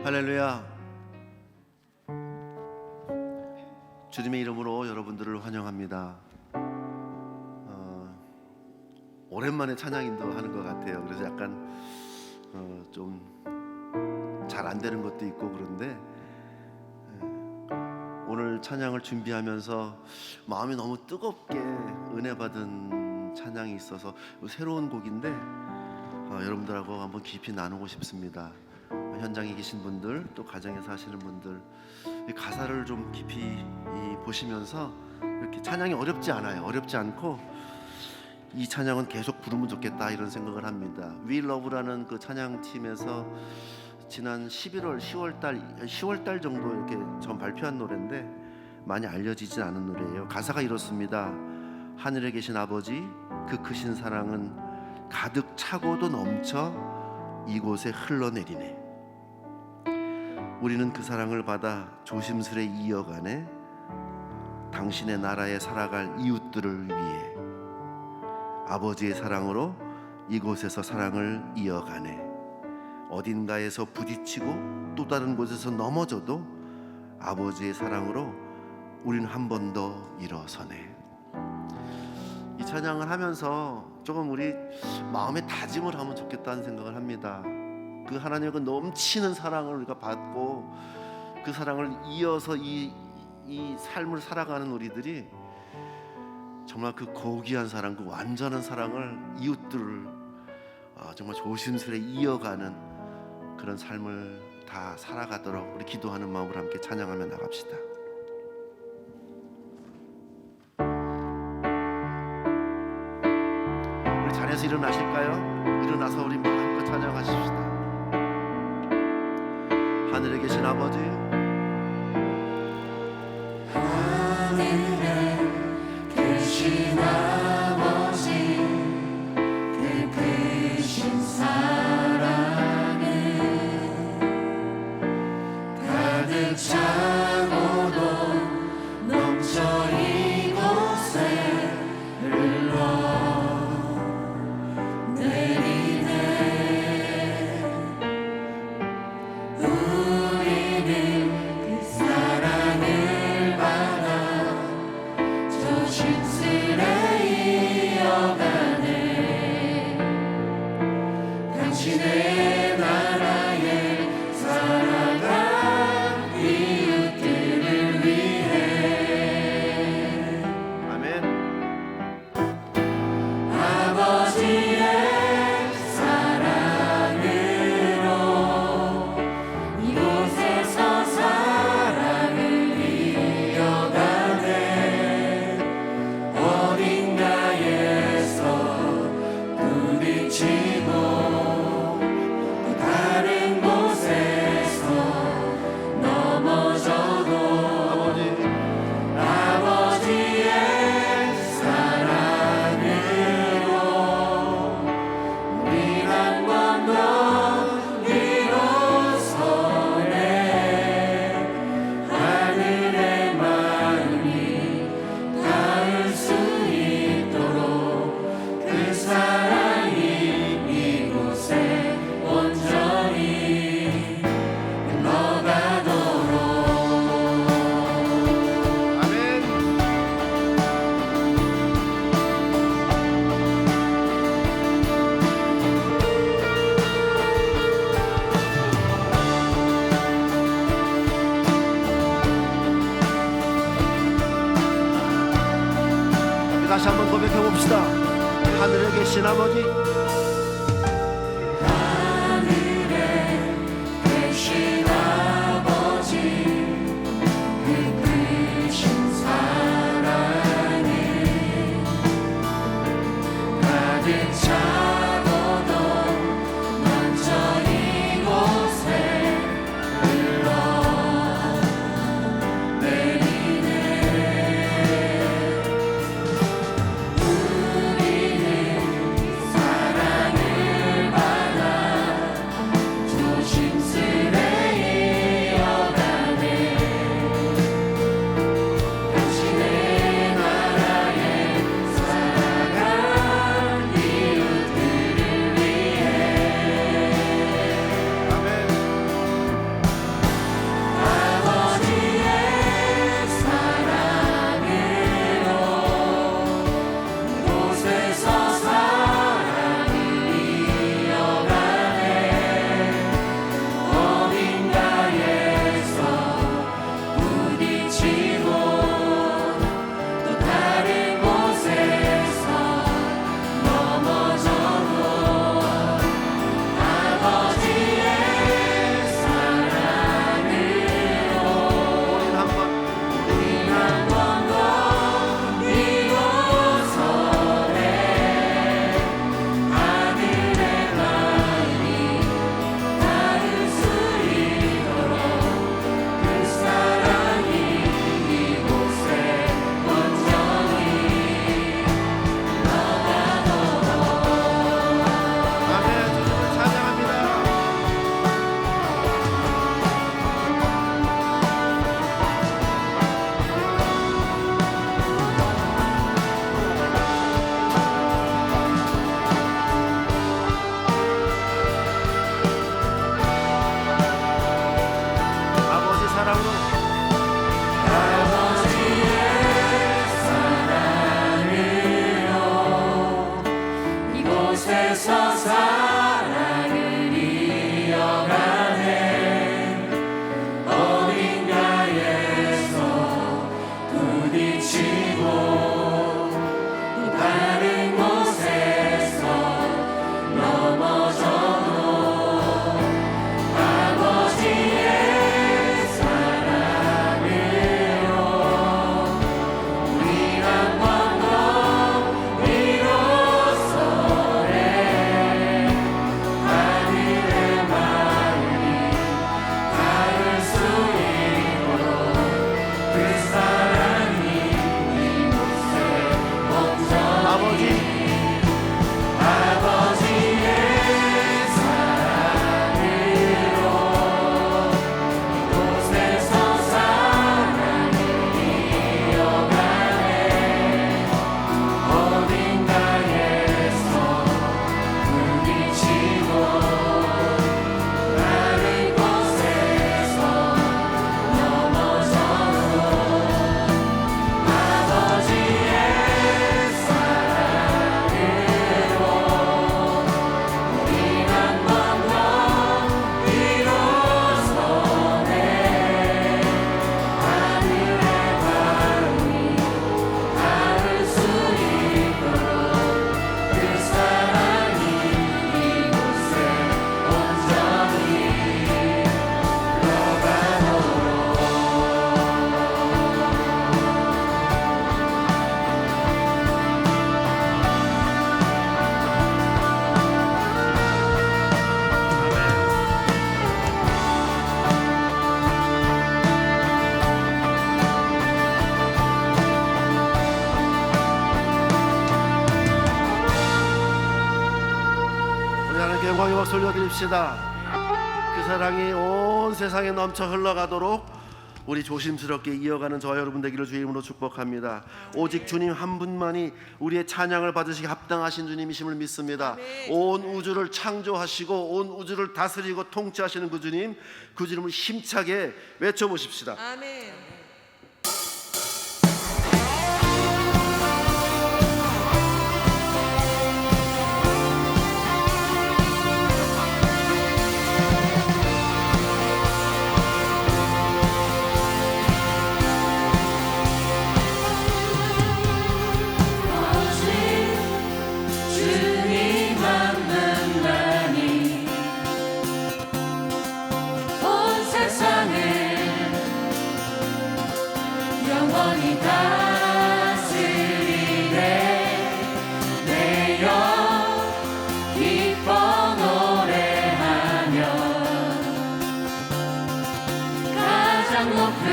할렐루야. 주님의 이름으로 여러분들을 환영합니다. 오랜만에 찬양 인도하는 것 같아요. 그래서 약간 좀 잘 안 되는 것도 있고 그런데 오늘 찬양을 준비하면서 마음이 너무 뜨겁게 은혜 받은 찬양이 있어서 새로운 곡인데 여러분들하고 한번 깊이 나누고 싶습니다. 현장에 계신 분들, 또 가정에서 하시는 분들, 이 가사를 좀 깊이 보시면서 이렇게 찬양이 어렵지 않아요. 어렵지 않고 이 찬양은 계속 부르면 좋겠다 이런 생각을 합니다. We Love라는 그 찬양팀에서 지난 11월, 10월 달 정도 이렇게 전 발표한 노래인데 많이 알려지진 않은 노래예요. 가사가 이렇습니다. 하늘에 계신 아버지, 그 크신 사랑은 가득 차고도 넘쳐 이곳에 흘러내리네. 우리는 그 사랑을 받아 조심스레 이어가네. 당신의 나라에 살아갈 이웃들을 위해 아버지의 사랑으로 이곳에서 사랑을 이어가네. 어딘가에서 부딪히고 또 다른 곳에서 넘어져도 아버지의 사랑으로 우린 한 번 더 일어서네. 이 찬양을 하면서 조금 우리 마음의 다짐을 하면 좋겠다는 생각을 합니다. 그 하나님의 그 넘치는 사랑을 우리가 받고 그 사랑을 이어서 이 삶을 살아가는 우리들이 정말 그 고귀한 사랑, 그 완전한 사랑을 이웃들을 정말 조심스레 이어가는 그런 삶을 다 살아가도록 우리 기도하는 마음으로 함께 찬양하며 나갑시다. 우리 자리에서 일어나실까요? 일어나서 우리 마음껏 찬양하십시다. 하늘에 계신 아버지, 하늘에 계신 아버지, 그 크신 사랑은 가득 차고도 넘쳐 이곳에 흘러내리네. 우리는 그 사랑을 받아 조심스레 이어가네. 당신의 나라에 살아갈 이웃들을 위해. 아멘. 아버지의 사랑으로 이곳에서 사랑을 이어가네. 어딘가에서 부딪히고 또 다른 곳에서 넘어져도 아버지의 사랑으로 우린 한 번 더 일어서네. 하늘의 마음이 닿을 수 있도록 그 사랑이 이곳에 온전히 흘러가도록. 아멘. 다시 한번 고백해 봅시다. 하늘에 계신 아버지, 하늘에 계신 아버지, 그 크신 사랑은 가득 차고도 넘쳐 이곳에 흘러내리네. 우리는 사랑 사랑을 이어가네. 어딘가에서 부딪히고 다른 곳에서 넘어져도 아버지의 사랑으로 우리 한 번 더 비로소래 하늘의 마음이 닿을 수 있도록 그 사랑이 이곳에 온전히 아버지의 사랑으로 이곳에서 사랑을 이어가네. 어딘가에서 부딪히고 다른 곳에서 넘어져도 아버지의 사랑으로 우리 한 번 더 비로소네 하늘의 마음이 닿을 수 있도록 그 사랑이 이곳에 온전히 우리 하나님께 영광의 박수 올려드립시다. 그 사랑이 온 세상에 넘쳐 흘러가도록 우리 조심스럽게 이어가는 저와 여러분 되기를 주의 이름으로 축복합니다. 오직 주님 한 분만이 우리의 찬양을 받으시기 합당하신 주님이심을 믿습니다. 온 우주를 창조하시고 온 우주를 다스리고 통치하시는 그 주님, 그 주님을 힘차게 외쳐보십시다. 아멘. 주님 한 분만이 온 세상을 영원히 다스리네. 내 영 기뻐 노래하며 가장 높은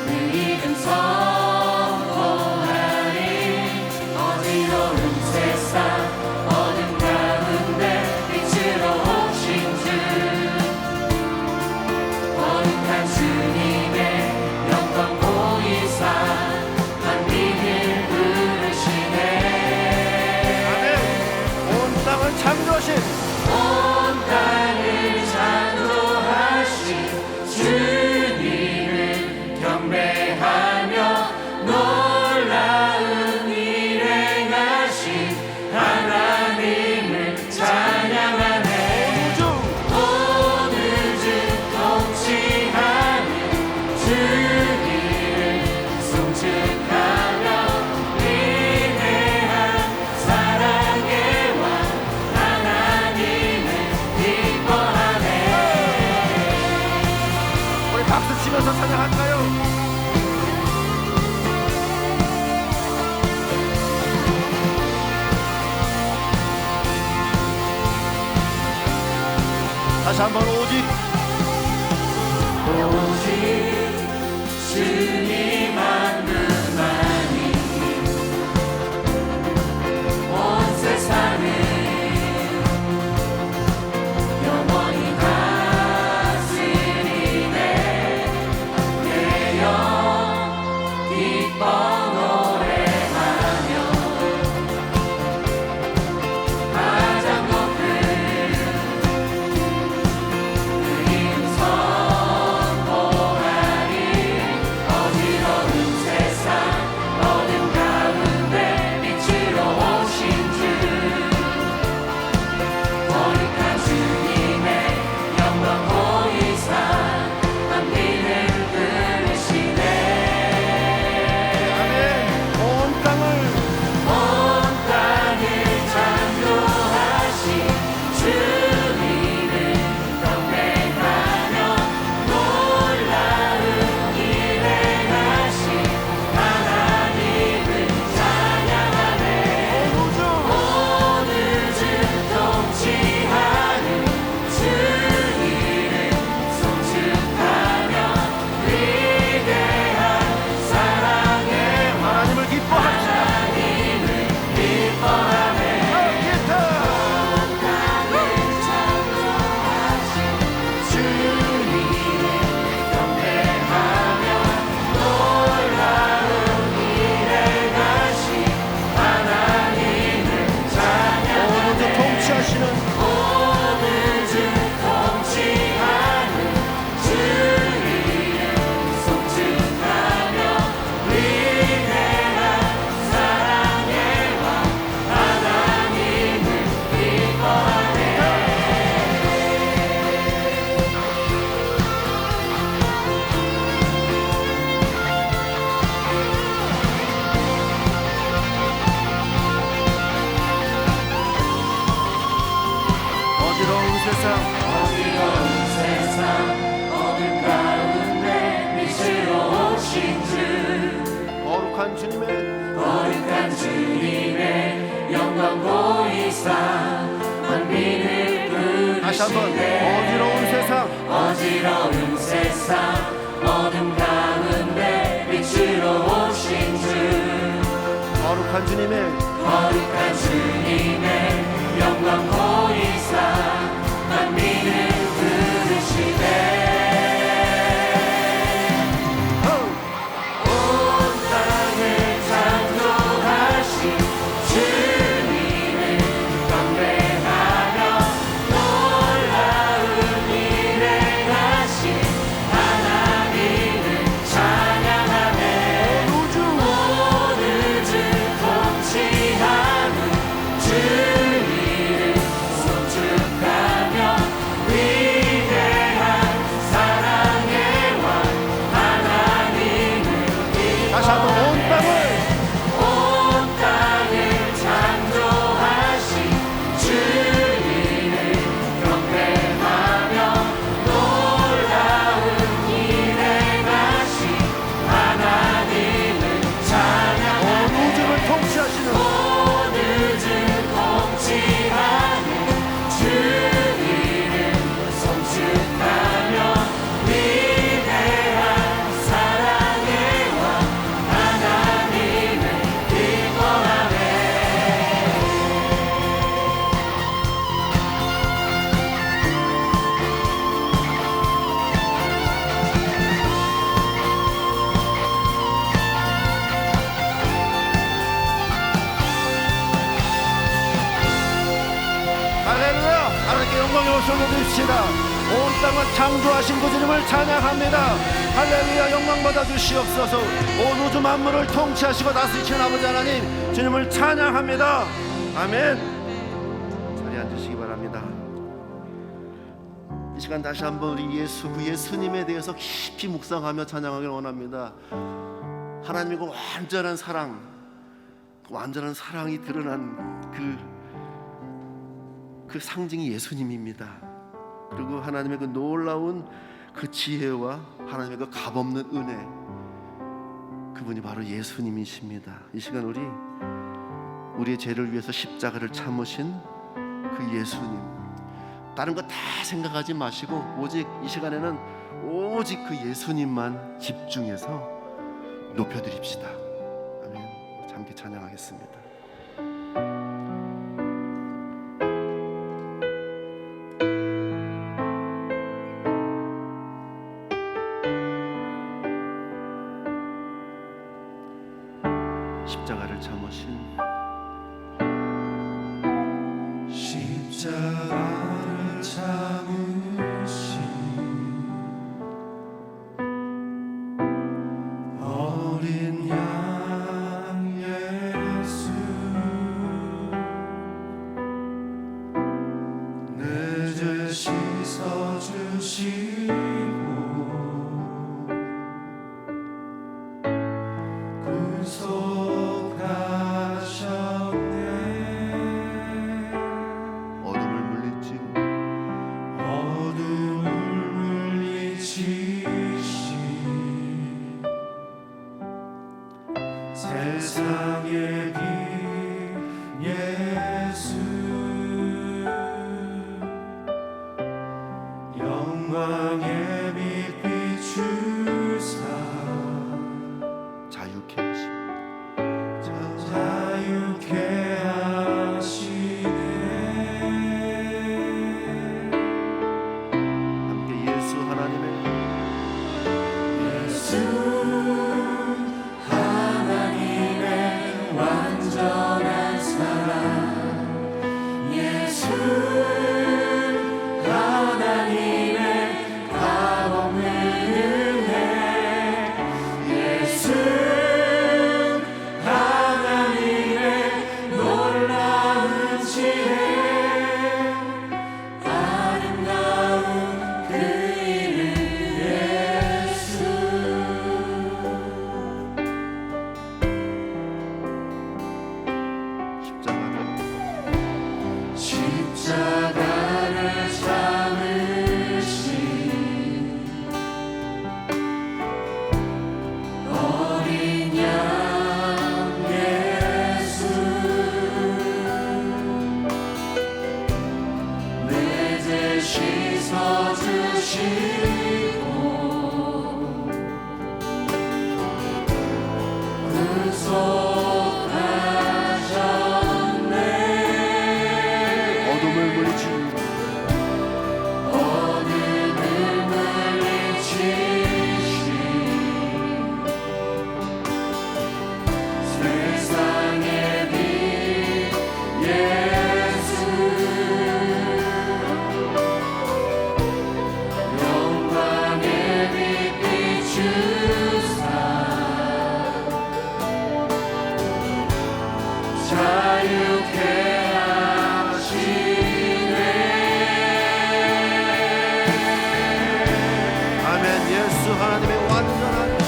그 이름 선포하리. 어지러운 세상 어둠 가운데 빛으로 오신 주 거룩한 주님의 영광 보이사 한민을 부르시네. 온 땅을 창조하신 온 땅을 창조하신 주님을 경배하며 놀라운 일 행하신 하나님을 찬양하네. 온 우주 통치하는 주님을 송축하며 위대한 사랑의 왕 하나님을 기뻐하네. 우리 박수 치면서 찬양할까요? 다시 한번 오직 주님 한 분만이 온 세상을 영원히 다스리네. 내 영 기뻐 노래하며 가장 높은 그 이름 선포하리. 어지러운 세상 어지러운 세상 어둠 가운데 빛으로 오신 주 거룩한 주님의 거룩한 주님의 영광 보이사 만민을 부르시네. 다시 한번 어지러운 세상 어지러운 세상 어둠 가운데 빛으로 오신 주 거룩한 주님의 거룩한 주님의 영광 보이사 만민을 부르시네. 온 땅을 창조하신 주님을 경배하며 놀라운 일 행하신 하나님을 찬양하네. 온 우주 통치하는 주 이름 송축하며 위대한 사랑의 왕 하나님을 다시 한번 온 땅을 온 땅을 창조하신 주님을 경배하며 놀라운 일 행하신 하나님을 온 찬양하네. 우주를 통치하시는 온 우주 통치하는 주 이름 송축하며 위대한 사랑의 왕 하나님을 기뻐하네. 할렐루야. 하나님께 영광의 박수를 드립시다. 온 땅을 창조하신 그 주님을 찬양합니다. 할렐루야. 영광 받아 주시옵소서. 온 우주 만물을 통치하시고 다스리시는 아버지 하나님 주님을 찬양합니다. 아멘. 자리에 앉으시기 바랍니다. 이 시간 다시 한번 우리 예수 그 예수님에 대해서 깊이 묵상하며 찬양하기를 원합니다. 하나님의 그 완전한 사랑, 그 완전한 사랑이 드러난 그 상징이 예수님입니다. 그리고 하나님의 그 놀라운 그 지혜와 하나님의 그 값없는 은혜, 그분이 바로 예수님이십니다. 이 시간 우리의 죄를 위해서 십자가를 참으신 그 예수님, 다른 거 다 생각하지 마시고 오직 이 시간에는 오직 그 예수님만 집중해서 높여드립시다. 아멘. 함께 찬양하겠습니다. 십자가를 참으신 십자가를 참으신 어린 양 예수 내 죄 씻어주시고 구속하셨네. 어둠을 물리치고 어둠을 물리치신 세상의 빛 예수 영광의 빛 비추사 자유케 하십니다. 자유케 하시네. 함께 예수 하나님의 예수 하나님의 완전한 사랑 예수 하나님의 값없는 은혜 예수 하나님의 놀라운 지혜 아름다운 그 이름 예수 십자가를 십자가를 어둠을 물리치고 세상의 빛 예수 영광의 빛 비추사 자유케 아멘. 예수 하나님의 완전한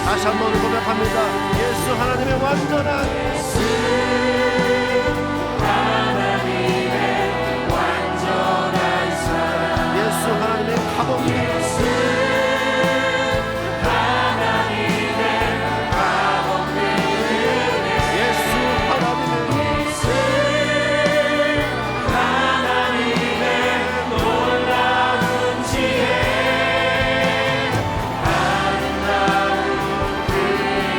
다시 한번 고백합니다. 예수 하나님의 완전한 예수 하나님의 가범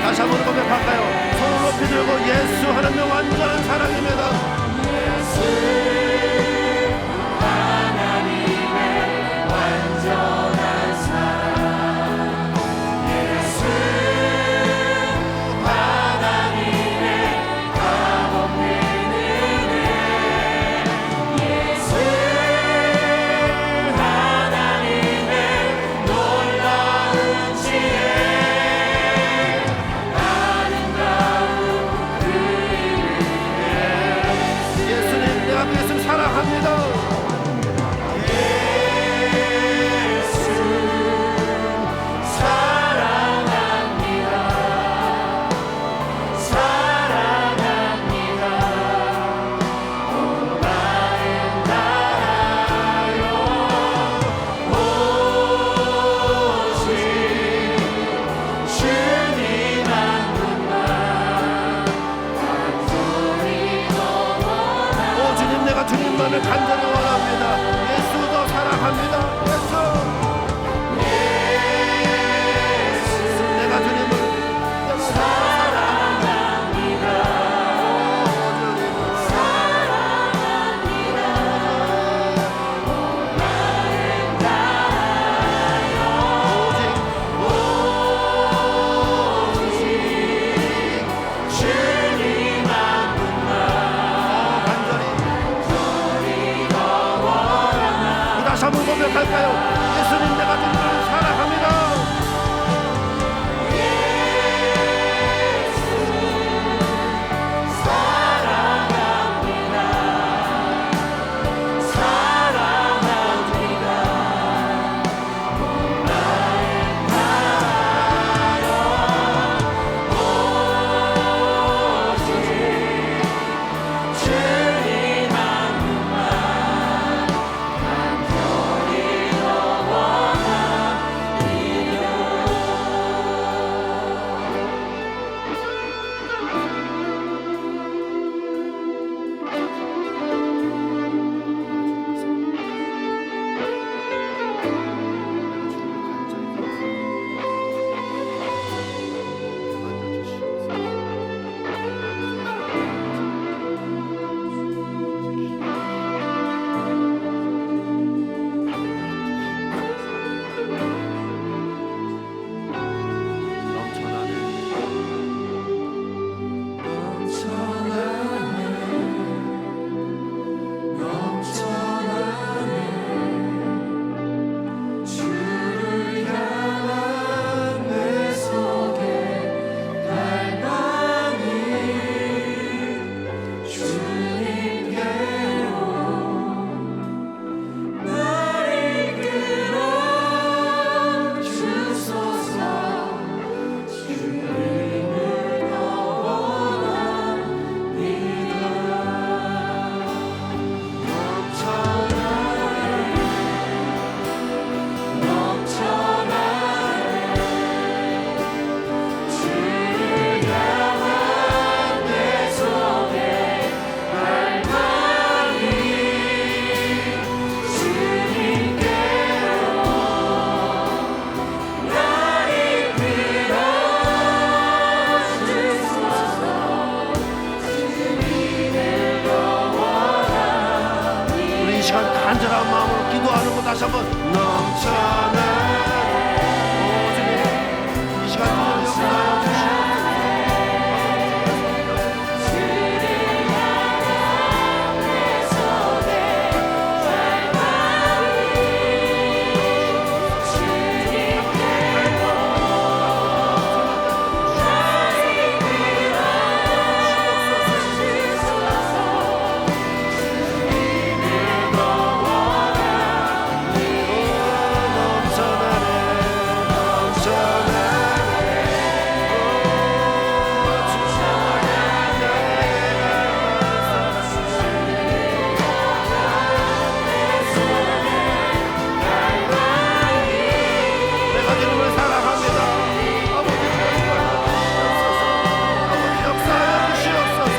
다시 한번 고백할까요? 손을 높이 들고 예수 하나님의 완전한 사랑입니다. 예수님 내가 그 예수 사랑합니다. 주님만을 간절히 원합니다. 예수도 사랑합니다. 예수 내가 주님을 사랑합니다. 다시 한번 고백할까요? 예수님 내가 주님을 사랑합니다. 시간 간절한 마음으로 기도하는 것 다시 한번 넘쳐나네. 이 시간 주님 역사하여 주시옵소서.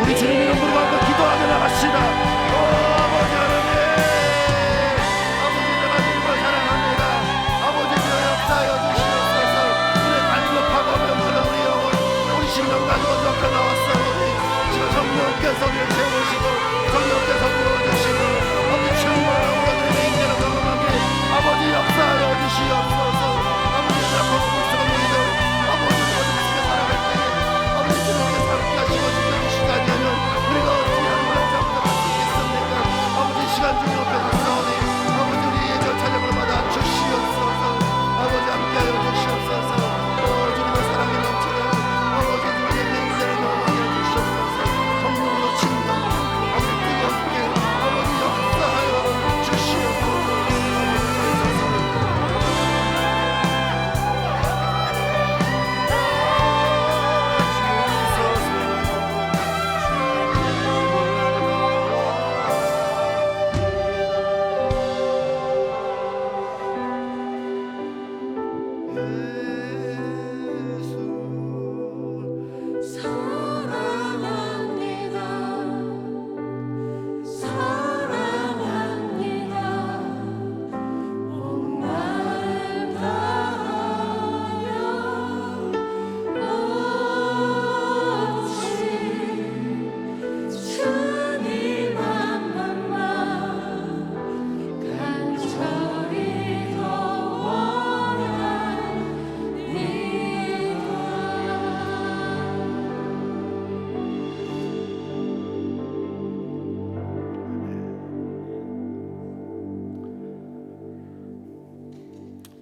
우리 주님 이름 부르고 한번 기도하며 나갑시다. 아버지 하나님, 아버지 내가 주님을 사랑합니다. 아버지 주여 역사하여 주시옵소서. 우리의 갈급하고 명철한 우리 영혼, 우리 심령 가지고 적혀 나왔사오니 지금 성령께서 우리를 채우시고 성령께서 부어주시고 아버지 충만한 우리의 인생을 경험하게 아버지 역사하여 주시옵소서. 아버지 내가 거룩한 우리들 아버지 내가 주님께 살아갈 때 아버지 주님께 살게 하시고 주님 시간이면 우리가 어떻게 하는 걸 잡아갈 수 있겠습니까? 아버지 시간 중에 옆에서 싸우니 아버지 우리의 저 찬양을 받아 주시옵소서. 아버지 함께하여 주시옵소서. 주님의 사랑이 넘치는 아버지 주님의 인생을 경험하게 해주시옵소서. 성령으로 친다 아버지 뜨겁게 아버지 역사하여 주시옵소서.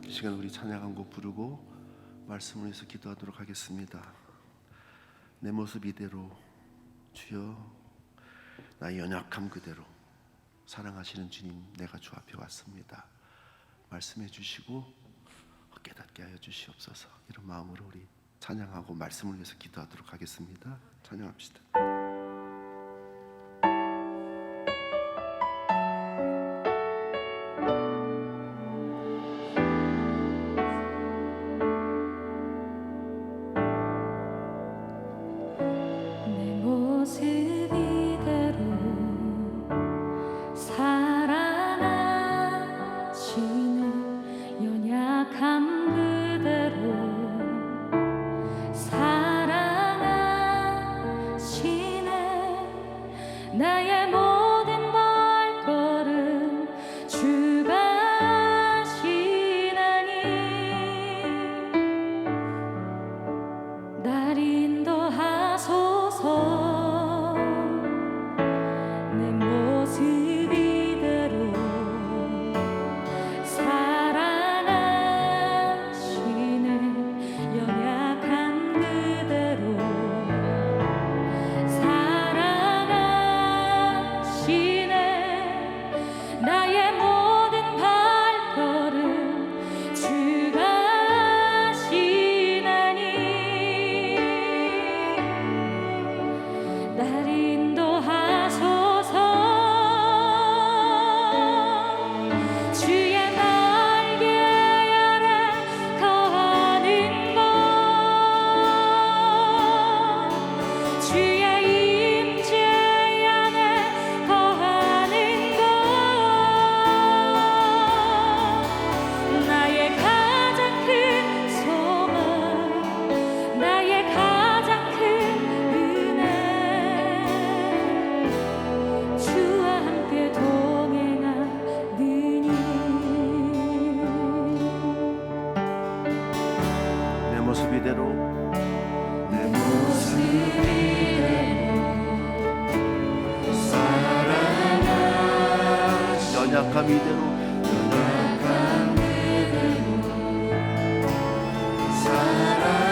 이 시간 우리 찬양 한 곡 부르고 말씀을 위해서 기도하도록 하겠습니다. 내 모습 이대로 주여 나의 연약함 그대로 사랑하시는 주님 내가 주 앞에 왔습니다. 말씀해 주시고 깨닫게 하여 주시옵소서. 이런 마음으로 우리 찬양하고 말씀을 위해서 기도하도록 하겠습니다. 찬양합시다. 사랑하시는 모습 이대로 내 모습 이대로 사랑하시 연약함 이대로 연약함 이대로 사랑하시네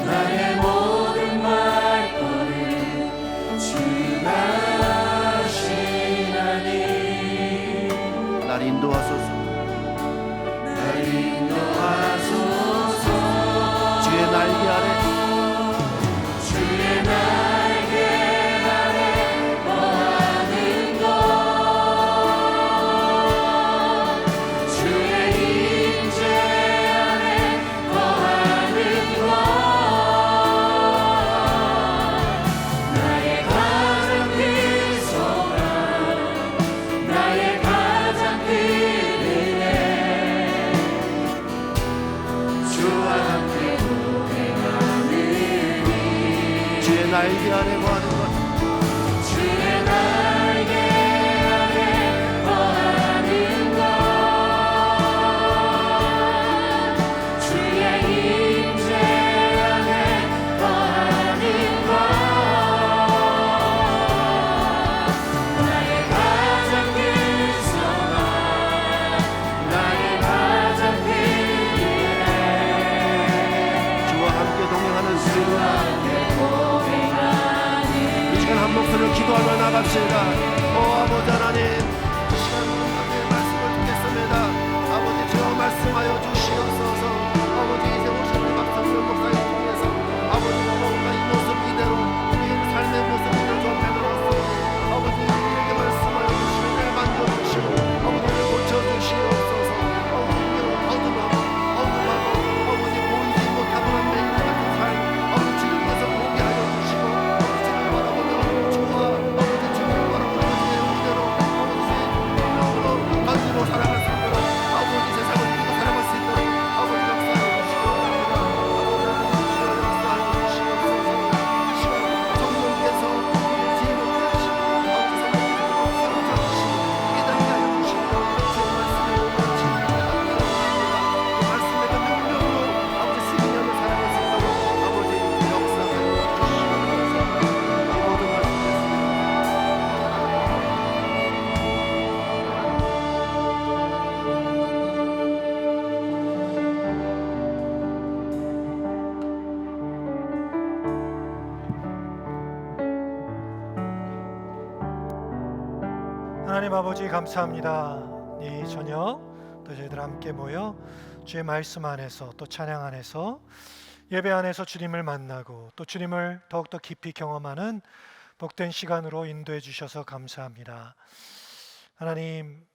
나의 모든 말거를 주가 하시나니 날 인도하소서. 날 인도하소서 주의 날개 아래 주의 날개 아래 거하는 것 주의 임재 안에 거하는 것 나의 가장 큰 소망 나의 가장 큰 은혜 주와 함께 동행하느니 주의 날개 아래 거하는 것 주의 날개 아래 거하는 것 주의 임재 안에 거하는 것 나의 가장 큰 소망 나의 가장 큰 은혜 주와 함께 동행하는 주와 함께 동행하니 이 시간 한 목소리로 기도하며 나갑시다. 오 아버지 하나님, 이 시간 하나님의 말씀을 듣겠습니다. 아버지 주여 말씀하여 주시옵소서. 아버지 이제 오시는 박성철 목사님 통해서 아버지가 뭔가 이 모습 이대로 우리의 삶의 모습 이대로 좀 해드렸습니다. 아버지 우리에게 말씀하여 주시고 날 만져주시고 아버지를 고쳐주시옵소서. 아버지 어둠하고 아버지 보이지 못하는 맹인 같은 삶 아버지 지금 와서 보게 하여 주시고 아버지 지금 바라보며 주와 아버지 지금 바라보며 주의 은혜로 아버지 생명으로 건지로 살아갈 수 있도록 아버지 세상을 이기고 살아갈 수 있도록 아버지 역사하여 주시기 바랍니다. 아버지 역사하여 주시옵소서. 이 시간 성령께서 우리의 지혜를 내주시고 아버지 성령께서 가르쳐 주시고 깨닫게 하여 주시고 주의 말씀에 오늘 진리를 받게 합니다. 그 말씀의 그 능력으로 아버지 승리하며 살아갈 수 있도록 아버지 역사하여 주시옵소서. 이 모든 말씀 하나님 아버지 감사합니다. 이 저녁 또 저희들 함께 모여 주의 말씀 안에서 또 찬양 안에서 예배 안에서 주님을 만나고 또 주님을 더욱더 깊이 경험하는 복된 시간으로 인도해 주셔서 감사합니다. 하나님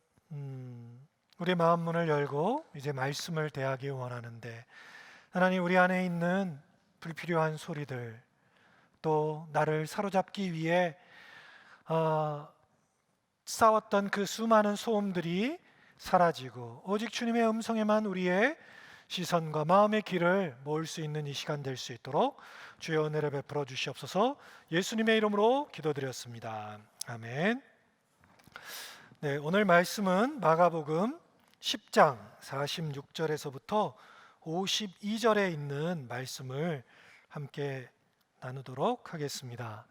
우리 마음 문을 열고 이제 말씀을 대하기 원하는데 하나님 우리 안에 있는 불필요한 소리들 또 나를 사로잡기 위해 싸웠던 그 수많은 소음들이 사라지고 오직 주님의 음성에만 우리의 시선과 마음의 길을 모을 수 있는 이 시간 될 수 있도록 주의 은혜를 베풀어 주시옵소서. 예수님의 이름으로 기도드렸습니다. 아멘. 네, 오늘 말씀은 마가복음 10장 46절에서부터 52절에 있는 말씀을 함께 나누도록 하겠습니다.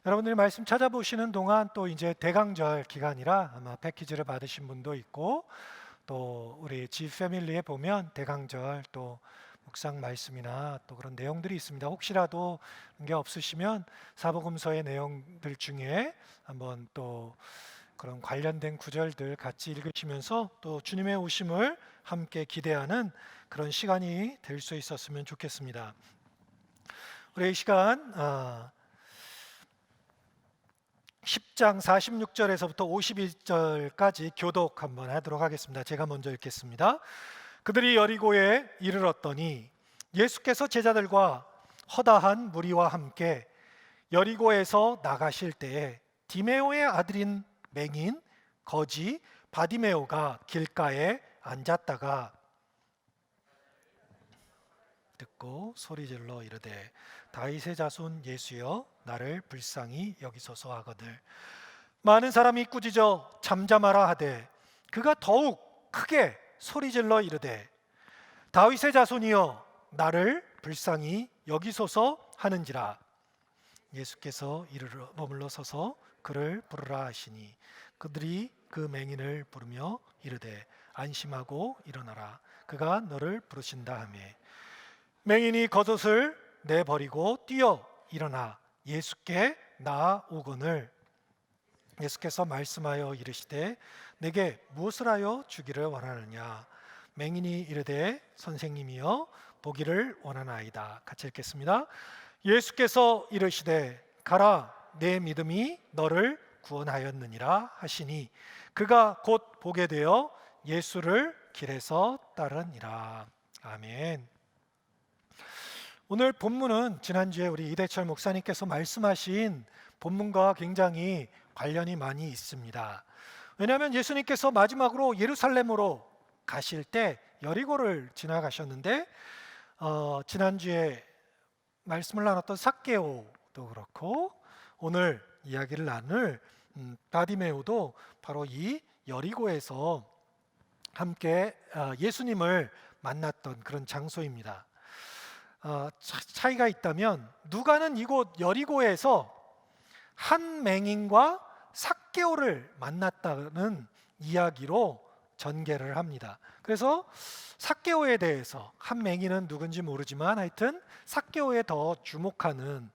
여러분들이 말씀 찾아보시는 동안 또 이제 대강절 기간이라 아마 패키지를 받으신 분도 있고 또 우리 G 패밀리에 보면 대강절 또 묵상 말씀이나 또 그런 내용들이 있습니다. 혹시라도 그런 게 없으시면 사복음서의 내용들 중에 한번 또 그런 관련된 구절들 같이 읽으시면서 또 주님의 오심을 함께 기대하는 그런 시간이 될 수 있었으면 좋겠습니다. 우리 이 시간 10장 46절에서부터 52절까지 교독 한번 하도록 하겠습니다. 제가 먼저 읽겠습니다. 그들이 여리고에 이르렀더니 예수께서 제자들과 허다한 무리와 함께 여리고에서 나가실 때에 디메오의 아들인 맹인 거지 바디메오가 길가에 앉았다가 듣고 소리질러 이르되 다윗의 자손 예수여 나를 불쌍히 여기소서 하거늘 많은 사람이 꾸짖어 잠잠하라 하되 그가 더욱 크게 소리질러 이르되 다윗의 자손이여 나를 불쌍히 여기소서 하는지라. 예수께서 이르러 머물러 서서 그를 부르라 하시니 그들이 그 맹인을 부르며 이르되 안심하고 일어나라 그가 너를 부르신다 하며 맹인이 겉옷을 내버리고 뛰어 일어나 예수께 나아오거늘 예수께서 말씀하여 이르시되 내게 무엇을 하여 주기를 원하느냐. 맹인이 이르되 선생님이여 보기를 원하나이다. 같이 읽겠습니다. 예수께서 이르시되 가라 내 믿음이 너를 구원하였느니라 하시니 그가 곧 보게 되어 예수를 길에서 따르니라. 아멘. 오늘 본문은 지난주에 우리 이대철 목사님께서 말씀하신 본문과 굉장히 관련이 많이 있습니다. 왜냐하면 예수님께서 마지막으로 예루살렘으로 가실 때 여리고를 지나가셨는데 지난주에 말씀을 나눴던 삭개오도 그렇고 오늘 이야기를 나눌 바디메오도 바로 이 여리고에서 함께 예수님을 만났던 그런 장소입니다. 차이가 있다면 누가는 이곳 여리고에서 한 맹인과 삭개오를 만났다는 이야기로 전개를 합니다. 그래서 삭개오에 대해서 한 맹인은 누군지 모르지만 하여튼 삭개오에 더 주목하는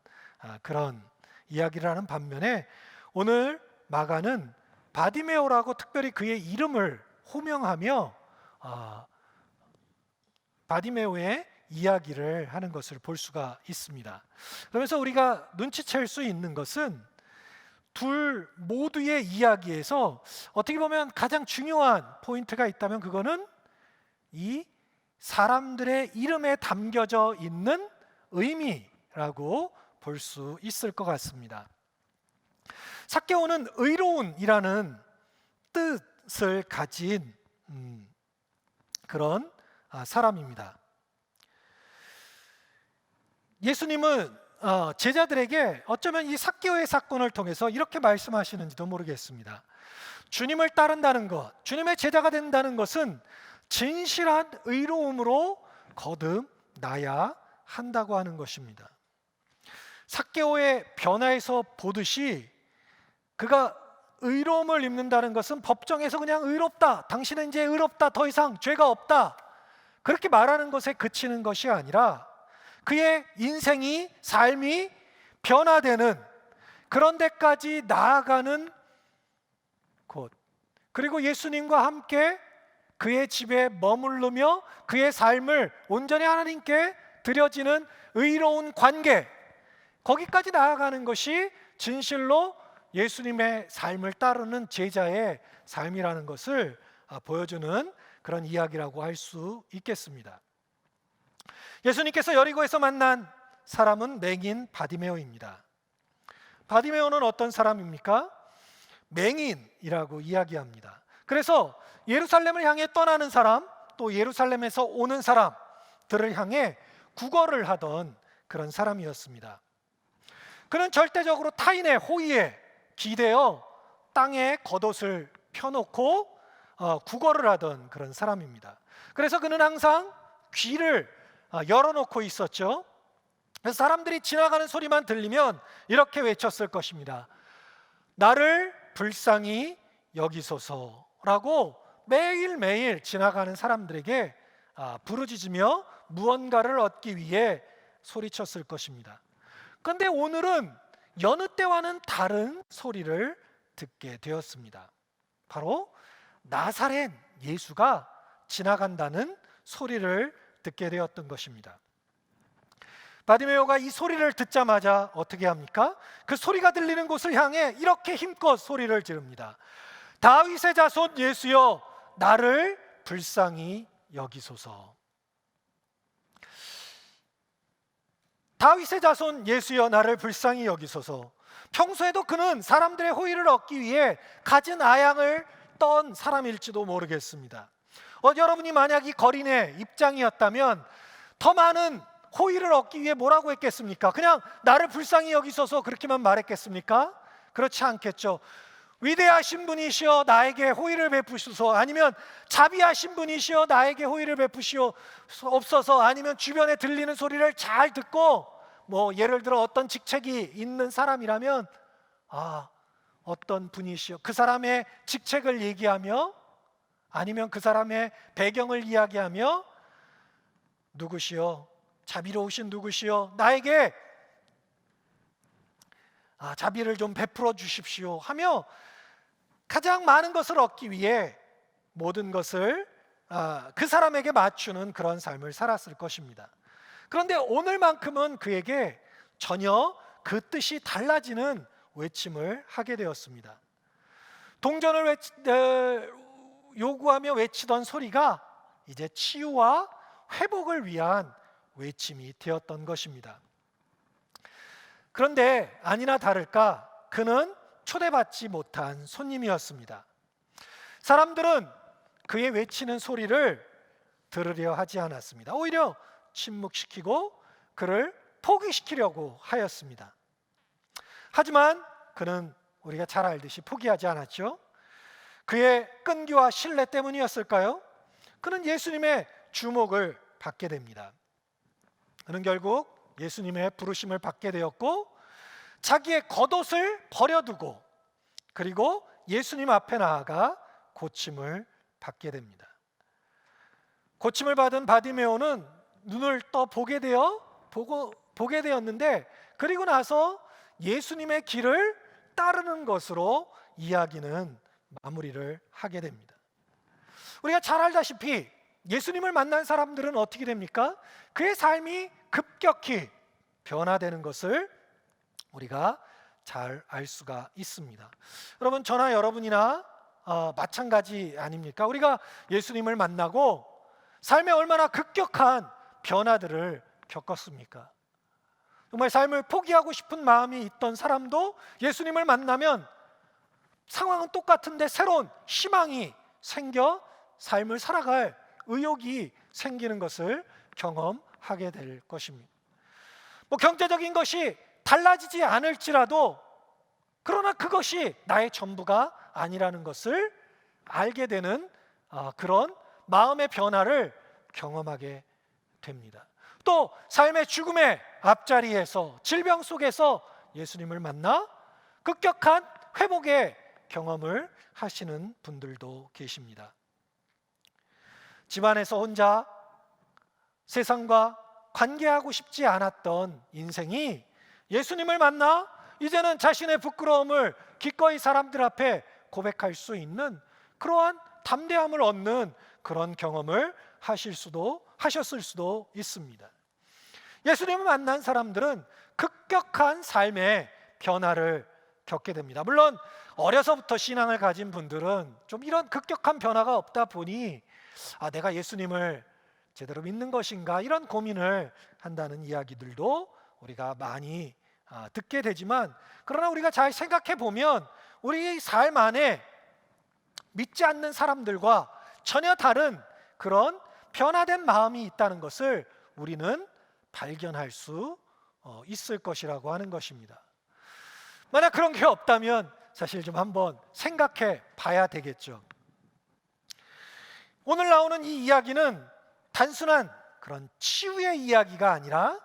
그런 이야기를 하는 반면에 오늘 마가는 바디메오라고 특별히 그의 이름을 호명하며 바디메오의 이야기를 하는 것을 볼 수가 있습니다. 그러면서 우리가 눈치챌 수 있는 것은 둘 모두의 이야기에서 어떻게 보면 가장 중요한 포인트가 있다면 그거는 이 사람들의 이름에 담겨져 있는 의미라고 볼 수 있을 것 같습니다. 삭개오는 의로운이라는 뜻을 가진 그런 사람입니다. 예수님은 제자들에게 어쩌면 이 삭개오의 사건을 통해서 이렇게 말씀하시는지도 모르겠습니다. 주님을 따른다는 것, 주님의 제자가 된다는 것은 진실한 의로움으로 거듭나야 한다고 하는 것입니다. 삭개오의 변화에서 보듯이 그가 의로움을 입는다는 것은 법정에서 그냥 의롭다, 당신은 이제 의롭다, 더 이상 죄가 없다, 그렇게 말하는 것에 그치는 것이 아니라 그의 인생이, 삶이 변화되는 그런 데까지 나아가는 곳, 그리고 예수님과 함께 그의 집에 머무르며 그의 삶을 온전히 하나님께 드려지는 의로운 관계, 거기까지 나아가는 것이 진실로 예수님의 삶을 따르는 제자의 삶이라는 것을 보여주는 그런 이야기라고 할 수 있겠습니다. 예수님께서 여리고에서 만난 사람은 맹인 바디메오입니다. 바디메오는 어떤 사람입니까? 맹인이라고 이야기합니다. 그래서 예루살렘을 향해 떠나는 사람, 또 예루살렘에서 오는 사람들을 향해 구걸을 하던 그런 사람이었습니다. 그는 절대적으로 타인의 호의에 기대어 땅에 겉옷을 펴놓고 구걸을 하던 그런 사람입니다. 그래서 그는 항상 귀를 열어놓고 있었죠. 그래서 사람들이 지나가는 소리만 들리면 이렇게 외쳤을 것입니다. 나를 불쌍히 여기소서라고 매일매일 지나가는 사람들에게 부르짖으며 무언가를 얻기 위해 소리쳤을 것입니다. 그런데 오늘은 여느 때와는 다른 소리를 듣게 되었습니다. 바로 나사렛 예수가 지나간다는 소리를 듣게 되었던 것입니다. 바디메오가 이 소리를 듣자마자 어떻게 합니까? 그 소리가 들리는 곳을 향해 이렇게 힘껏 소리를 지릅니다. 다윗의 자손 예수여 나를 불쌍히 여기소서. 다윗의 자손 예수여 나를 불쌍히 여기소서. 평소에도 그는 사람들의 호의를 얻기 위해 가진 아양을 떤 사람일지도 모르겠습니다. 여러분이 만약 이 거린의 입장이었다면 더 많은 호의를 얻기 위해 뭐라고 했겠습니까? 그냥 나를 불쌍히 여기소서 그렇게만 말했겠습니까? 그렇지 않겠죠. 위대하신 분이시여 나에게 호의를 베푸소서, 아니면 자비하신 분이시여 나에게 호의를 베푸시옵소서, 아니면 주변에 들리는 소리를 잘 듣고 예를 들어 어떤 직책이 있는 사람이라면 어떤 분이시여, 그 사람의 직책을 얘기하며 아니면 그 사람의 배경을 이야기하며 누구시여, 자비로우신 누구시여 나에게 자비를 좀 베풀어 주십시오 하며 가장 많은 것을 얻기 위해 모든 것을 그 사람에게 맞추는 그런 삶을 살았을 것입니다. 그런데 오늘만큼은 그에게 전혀 그 뜻이 달라지는 외침을 하게 되었습니다. 동전을 요구하며 외치던 소리가 이제 치유와 회복을 위한 외침이 되었던 것입니다. 그런데 아니나 다를까 그는 초대받지 못한 손님이었습니다. 사람들은 그의 외치는 소리를 들으려 하지 않았습니다. 오히려 침묵시키고 그를 포기시키려고 하였습니다. 하지만 그는 우리가 잘 알듯이 포기하지 않았죠. 그의 끈기와 신뢰 때문이었을까요? 그는 예수님의 주목을 받게 됩니다. 그는 결국 예수님의 부르심을 받게 되었고 자기의 겉옷을 버려두고 그리고 예수님 앞에 나아가 고침을 받게 됩니다. 고침을 받은 바디메오는 눈을 떠 보게 되었는데 그리고 나서 예수님의 길을 따르는 것으로 이야기는 마무리를 하게 됩니다. 우리가 잘 알다시피 예수님을 만난 사람들은 어떻게 됩니까? 그의 삶이 급격히 변화되는 것을 우리가 잘 알 수가 있습니다. 여러분, 저나 여러분이나 마찬가지 아닙니까? 우리가 예수님을 만나고 삶에 얼마나 급격한 변화들을 겪었습니까? 정말 삶을 포기하고 싶은 마음이 있던 사람도 예수님을 만나면 상황은 똑같은데 새로운 희망이 생겨 삶을 살아갈 의욕이 생기는 것을 경험하게 될 것입니다. 경제적인 것이 달라지지 않을지라도 그러나 그것이 나의 전부가 아니라는 것을 알게 되는 그런 마음의 변화를 경험하게 됩니다. 또 삶의 죽음의 앞자리에서 질병 속에서 예수님을 만나 급격한 회복의 경험을 하시는 분들도 계십니다. 집안에서 혼자 세상과 관계하고 싶지 않았던 인생이 예수님을 만나 이제는 자신의 부끄러움을 기꺼이 사람들 앞에 고백할 수 있는 그러한 담대함을 얻는 그런 경험을 하셨을 수도 있습니다. 예수님을 만난 사람들은 급격한 삶의 변화를 겪게 됩니다. 물론 어려서부터 신앙을 가진 분들은 좀 이런 급격한 변화가 없다 보니 내가 예수님을 제대로 믿는 것인가 이런 고민을 한다는 이야기들도 우리가 많이 듣게 되지만 그러나 우리가 잘 생각해 보면 우리 삶 안에 믿지 않는 사람들과 전혀 다른 그런 변화된 마음이 있다는 것을 우리는 발견할 수 있을 것이라고 하는 것입니다. 만약 그런 게 없다면 사실 좀 한번 생각해 봐야 되겠죠. 오늘 나오는 이 이야기는 단순한 그런 치유의 이야기가 아니라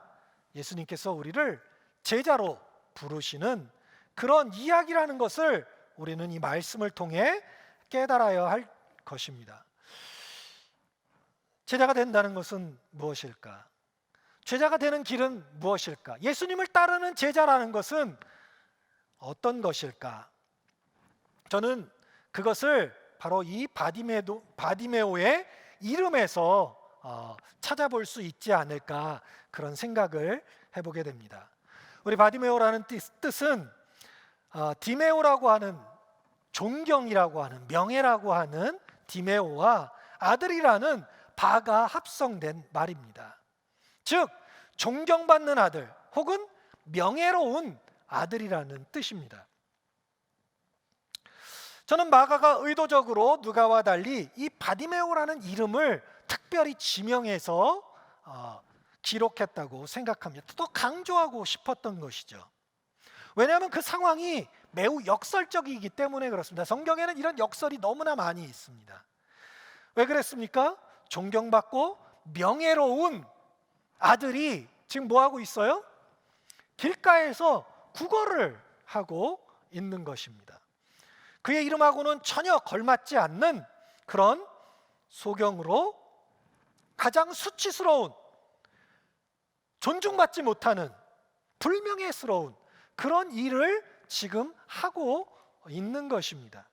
예수님께서 우리를 제자로 부르시는 그런 이야기라는 것을 우리는 이 말씀을 통해 깨달아야 할 것입니다. 제자가 된다는 것은 무엇일까? 제자가 되는 길은 무엇일까? 예수님을 따르는 제자라는 것은 어떤 것일까? 저는 그것을 바로 이 바디메오의 이름에서 찾아볼 수 있지 않을까 그런 생각을 해보게 됩니다. 우리 바디메오라는 뜻은 디메오라고 하는 존경이라고 하는 명예라고 하는 디메오와 아들이라는 바가 합성된 말입니다. 즉 존경받는 아들 혹은 명예로운 아들이라는 뜻입니다. 저는 마가가 의도적으로 누가와 달리 이 바디메오라는 이름을 특별히 지명해서 기록했다고 생각합니다. 또 강조하고 싶었던 것이죠. 왜냐하면 그 상황이 매우 역설적이기 때문에 그렇습니다. 성경에는 이런 역설이 너무나 많이 있습니다. 왜 그랬습니까? 존경받고 명예로운 아들이 지금 뭐 하고 있어요? 길가에서 구걸을 하고 있는 것입니다. 그의 이름하고는 전혀 걸맞지 않는 그런 소경으로 가장 수치스러운, 존중받지 못하는, 불명예스러운 그런 일을 지금 하고 있는 것입니다.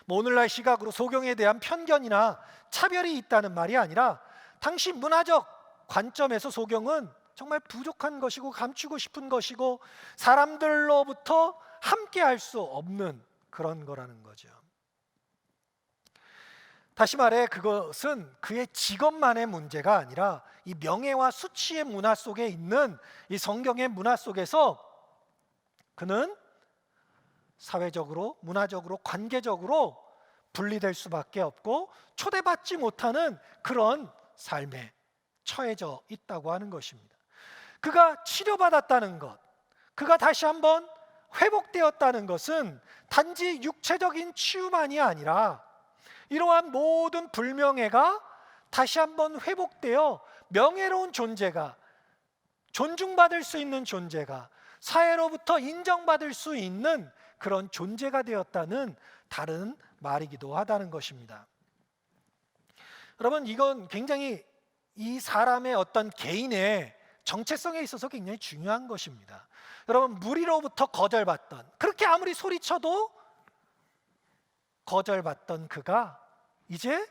오늘날 시각으로 소경에 대한 편견이나 차별이 있다는 말이 아니라 당시 문화적 관점에서 소경은 정말 부족한 것이고 감추고 싶은 것이고 사람들로부터 함께 할 수 없는 그런 거라는 거죠. 다시 말해 그것은 그의 직업만의 문제가 아니라 이 명예와 수치의 문화 속에 있는 이 성경의 문화 속에서 그는 사회적으로, 문화적으로, 관계적으로 분리될 수밖에 없고 초대받지 못하는 그런 삶에 처해져 있다고 하는 것입니다. 그가 치료받았다는 것, 그가 다시 한번 회복되었다는 것은 단지 육체적인 치유만이 아니라 이러한 모든 불명예가 다시 한번 회복되어 명예로운 존재가, 존중받을 수 있는 존재가, 사회로부터 인정받을 수 있는 그런 존재가 되었다는 다른 말이기도 하다는 것입니다. 여러분, 이건 굉장히 이 사람의 어떤 개인의 정체성에 있어서 굉장히 중요한 것입니다. 여러분, 무리로부터 거절받던, 그렇게 아무리 소리쳐도 거절받던 그가 이제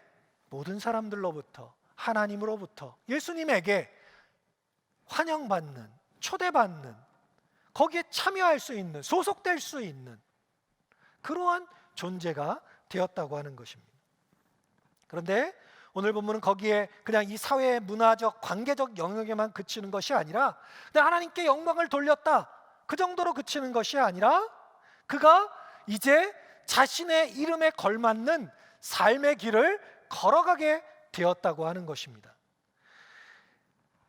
모든 사람들로부터, 하나님으로부터, 예수님에게 환영받는, 초대받는, 거기에 참여할 수 있는, 소속될 수 있는 그러한 존재가 되었다고 하는 것입니다. 그런데 오늘 본문은 거기에 그냥 이 사회 문화적 관계적 영역에만 그치는 것이 아니라 그냥 하나님께 영광을 돌렸다, 그 정도로 그치는 것이 아니라 그가 이제 자신의 이름에 걸맞는 삶의 길을 걸어가게 되었다고 하는 것입니다.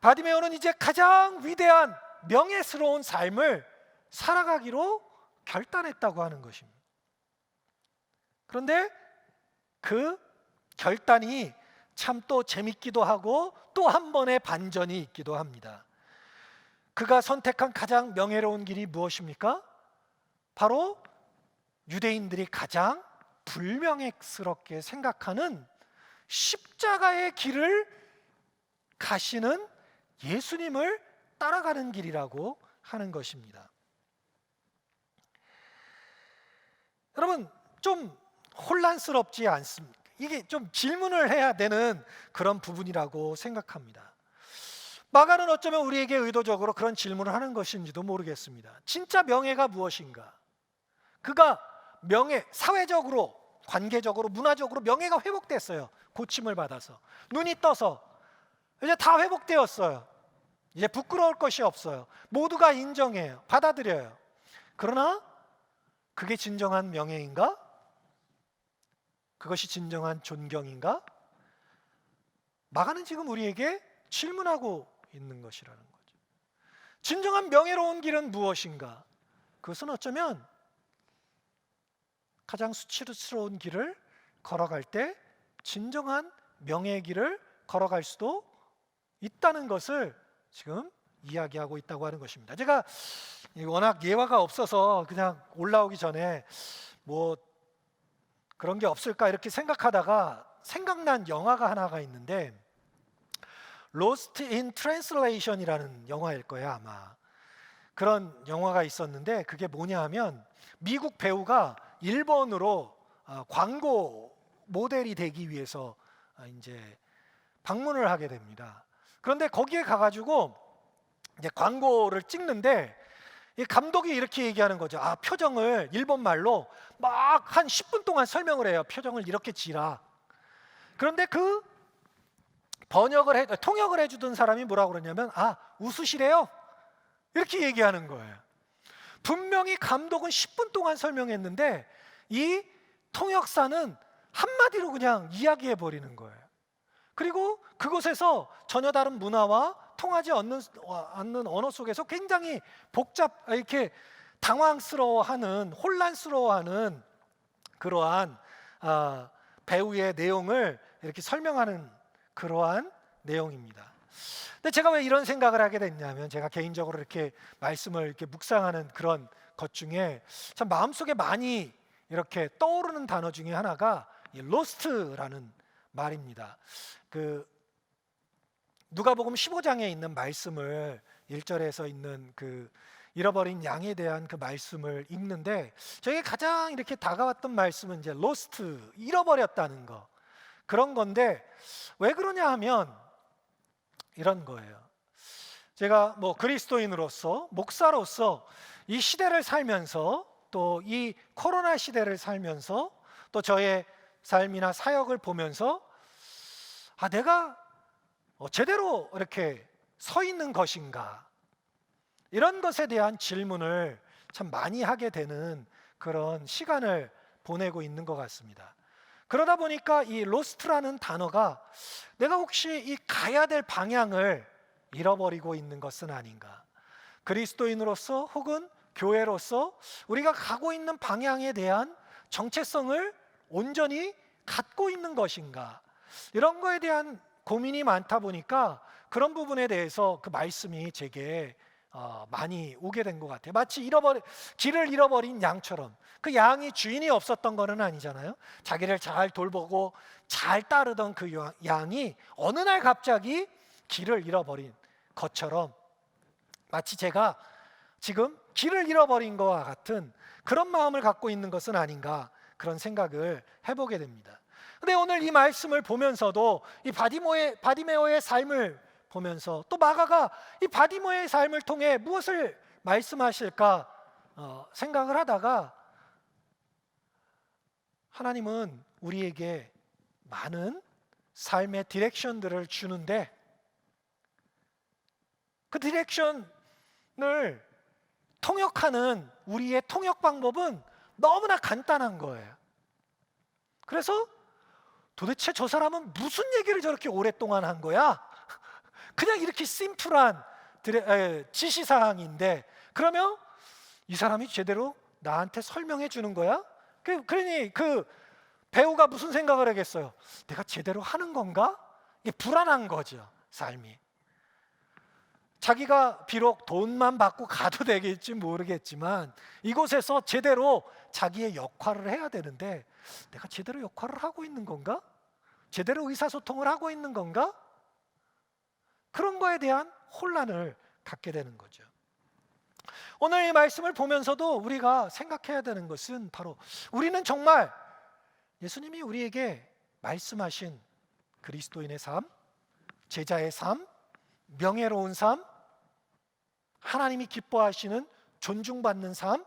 바디메오는 이제 가장 위대한 명예스러운 삶을 살아가기로 결단했다고 하는 것입니다. 그런데 그 결단이 참 또 재밌기도 하고 또 한 번의 반전이 있기도 합니다. 그가 선택한 가장 명예로운 길이 무엇입니까? 바로 유대인들이 가장 불명예스럽게 생각하는 십자가의 길을 가시는 예수님을 따라가는 길이라고 하는 것입니다. 여러분, 좀 혼란스럽지 않습니까? 이게 좀 질문을 해야 되는 그런 부분이라고 생각합니다. 마가는 어쩌면 우리에게 의도적으로 그런 질문을 하는 것인지도 모르겠습니다. 진짜 명예가 무엇인가? 그가 명예, 사회적으로, 관계적으로, 문화적으로 명예가 회복됐어요. 고침을 받아서 눈이 떠서 이제 다 회복되었어요. 이제 부끄러울 것이 없어요. 모두가 인정해요, 받아들여요. 그러나 그게 진정한 명예인가? 그것이 진정한 존경인가? 마가는 지금 우리에게 질문하고 있는 것이라는 거죠. 진정한 명예로운 길은 무엇인가? 그것은 어쩌면 가장 수치스러운 길을 걸어갈 때 진정한 명예의 길을 걸어갈 수도 있다는 것을 지금 이야기하고 있다고 하는 것입니다. 제가 워낙 예화가 없어서 그냥 올라오기 전에 뭐 그런 게 없을까 이렇게 생각하다가 생각난 영화가 하나가 있는데 Lost in Translation이라는 영화일 거예요, 아마. 그런 영화가 있었는데 그게 뭐냐 하면 미국 배우가 일본으로 광고 모델이 되기 위해서 이제 방문을 하게 됩니다. 그런데 거기에 가가지고 이제 광고를 찍는데 이 감독이 이렇게 얘기하는 거죠. 표정을 일본 말로 막 한 10분 동안 설명을 해요. 표정을 이렇게 지라. 그런데 그 통역을 해주던 사람이 뭐라고 그러냐면 웃으시래요. 이렇게 얘기하는 거예요. 분명히 감독은 10분 동안 설명했는데 이 통역사는 한마디로 그냥 이야기해 버리는 거예요. 그리고 그곳에서 전혀 다른 문화와 통하지 않는 언어 속에서 굉장히 이렇게 당황스러워하는, 혼란스러워하는 그러한 배우의 내용을 이렇게 설명하는 그러한 내용입니다. 근데 제가 왜 이런 생각을 하게 됐냐면, 제가 개인적으로 이렇게 말씀을 이렇게 묵상하는 그런 것 중에 참 마음속에 많이 이렇게 떠오르는 단어 중에 하나가 이 lost라는 말입니다. 그 누가복음 15장에 있는 말씀을 1절에서 있는 그 잃어버린 양에 대한 그 말씀을 읽는데, 저에게 가장 이렇게 다가왔던 말씀은 이제 lost, 잃어버렸다는 거, 그런 건데, 왜 그러냐 하면 이런 거예요. 제가 뭐 그리스도인으로서, 목사로서 이 시대를 살면서, 또 이 코로나 시대를 살면서, 또 저의 삶이나 사역을 보면서 내가 제대로 이렇게 서 있는 것인가, 이런 것에 대한 질문을 참 많이 하게 되는 그런 시간을 보내고 있는 것 같습니다. 그러다 보니까 이 로스트라는 단어가 내가 혹시 이 가야 될 방향을 잃어버리고 있는 것은 아닌가, 그리스도인으로서 혹은 교회로서 우리가 가고 있는 방향에 대한 정체성을 온전히 갖고 있는 것인가, 이런 거에 대한 고민이 많다 보니까 그런 부분에 대해서 그 말씀이 제게 많이 오게 된 것 같아요. 마치 길을 잃어버린 양처럼, 그 양이 주인이 없었던 거는 아니잖아요. 자기를 잘 돌보고 잘 따르던 그 양이 어느 날 갑자기 길을 잃어버린 것처럼, 마치 제가 지금 길을 잃어버린 것과 같은 그런 마음을 갖고 있는 것은 아닌가, 그런 생각을 해보게 됩니다. 근데 오늘 이 말씀을 보면서도 이 바디메오의 삶을 보면서, 또 마가가 이 바디메오의 삶을 통해 무엇을 말씀하실까 생각을 하다가, 하나님은 우리에게 많은 삶의 디렉션들을 주는데, 그 디렉션을 통역하는 우리의 통역 방법은 너무나 간단한 거예요. 그래서 도대체 저 사람은 무슨 얘기를 저렇게 오랫동안 한 거야? 그냥 이렇게 심플한 지시사항인데, 그러면 이 사람이 제대로 나한테 설명해 주는 거야? 그러니 그 배우가 무슨 생각을 하겠어요? 내가 제대로 하는 건가? 이게 불안한 거죠, 삶이. 자기가 비록 돈만 받고 가도 되겠지 모르겠지만, 이곳에서 제대로 자기의 역할을 해야 되는데, 내가 제대로 역할을 하고 있는 건가? 제대로 의사소통을 하고 있는 건가? 그런 거에 대한 혼란을 갖게 되는 거죠. 오늘 이 말씀을 보면서도 우리가 생각해야 되는 것은 바로, 우리는 정말 예수님이 우리에게 말씀하신 그리스도인의 삶, 제자의 삶, 명예로운 삶, 하나님이 기뻐하시는 존중받는 삶,